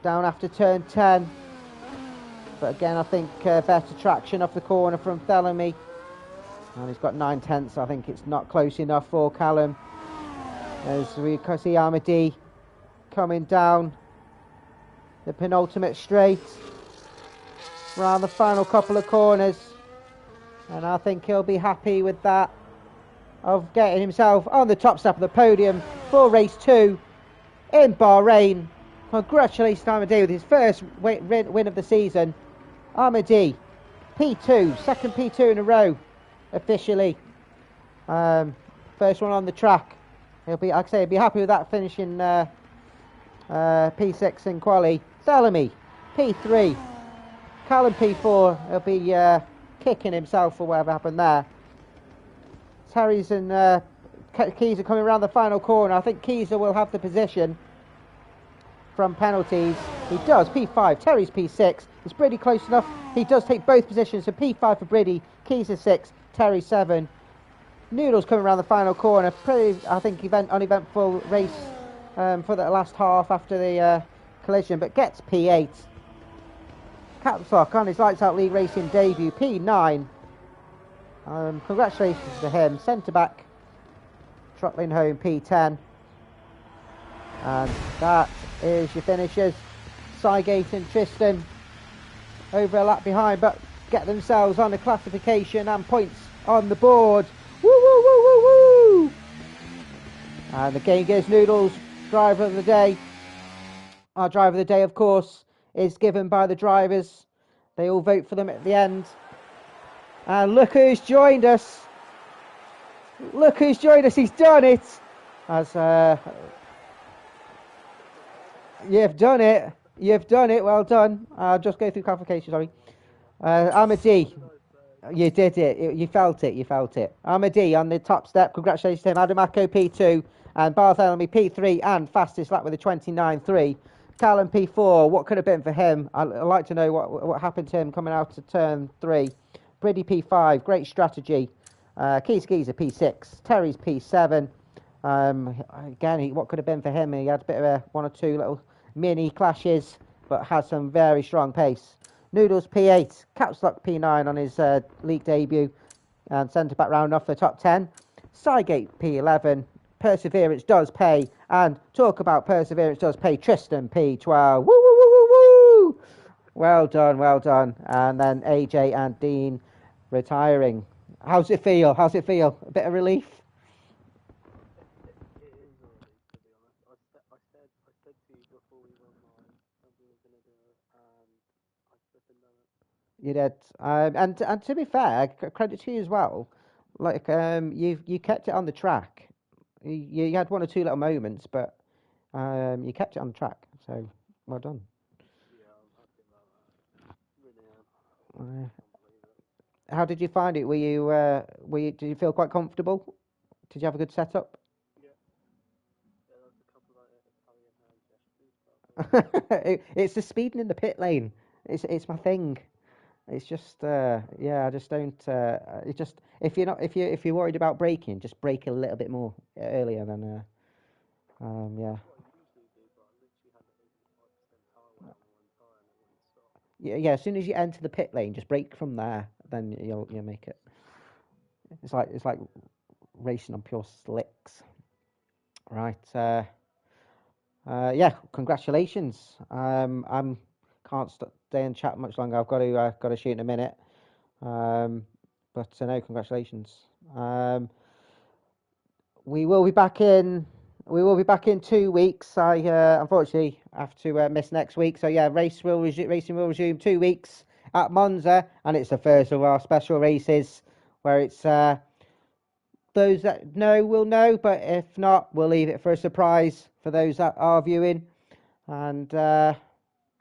down after turn 10. But again, I think better traction off the corner from Thelemy. And he's got 9 tenths. I think it's not close enough for Callum. As we see Armady coming down the penultimate straight. Around the final couple of corners. And I think he'll be happy with that, of getting himself on the top step of the podium for race 2 in Bahrain. Congratulations to Armady with his first win of the season. Armady, P2, second P2 in a row, officially. First one on the track. He'll be, like I say, he'll be happy with that, finishing P6 in quali. Thelemy, P3. Callum, P4. He'll be kicking himself for whatever happened there. Terry's and Keezer coming around the final corner. I think Keezer will have the position from penalties. He does. P5. Terry's P6. Is Briddy close enough? He does take both positions. So P5 for Briddy. Keezer 6. Terry 7. Noodles coming around the final corner. Pretty, I think, uneventful race for the last half after the collision, but gets P8. Caps lock on his Lights Out League Racing debut, P9. Congratulations to him. Centre back, trottling home, P10. And that is your finishers. Sygate and Tristan over a lap behind, but get themselves on a classification and points on the board. Woo, woo, woo, woo, woo! And the Game Gears Noodles driver of the day. Our driver of the day, of course, is given by the drivers. They all vote for them at the end. And look who's joined us. Look who's joined us. He's done it. As you've done it. You've done it. Well done. I'll just go through clarification, sorry. Amadi. You did it. You felt it. You felt it. Amadi on the top step. Congratulations to him. Adamako P2 and Bartholomew P3 and fastest lap with a 29.3. Callum P4. What could have been for him? I'd like to know what happened to him coming out to turn 3. Briddy P5. Great strategy. Keys Geezer P6. Terry's P7. Again, what could have been for him? He had a bit of one or two little mini clashes, but had some very strong pace. Noodles P8, Capslock P9 on his league debut, and centre back round off the top 10. Sygate P11, Perseverance does pay, and talk about Perseverance does pay, Tristan P12. Woo, woo, woo, woo, woo! Well done, well done. And then AJ and Dean retiring. How's it feel? How's it feel? A bit of relief? You did, and to be fair, credit to you as well. Like you kept it on the track. You had one or two little moments, but you kept it on the track. So well done. Yeah, I'm happy about that. How did you find it? Did you feel quite comfortable? Did you have a good setup? It's the speeding in the pit lane. It's my thing. It's just yeah, I just don't. It's just if you're worried about braking, just brake a little bit more earlier than yeah. Yeah, as soon as you enter the pit lane, just brake from there. Then you'll make it. It's like racing on pure slicks. Right. Yeah. Congratulations. I'm can't stay and chat much longer. I've got to shoot in a minute. But no, congratulations. We will be back in. We will be back in 2 weeks. I unfortunately have to miss next week. So yeah, racing will resume 2 weeks at Monza, and it's the first of our special races where it's those that know will know, but if not, we'll leave it for a surprise for those that are viewing. And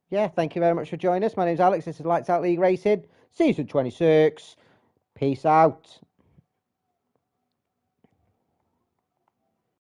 yeah, thank you very much for joining us. My name's Alex. This is Lights Out League Racing, season 26. Peace out.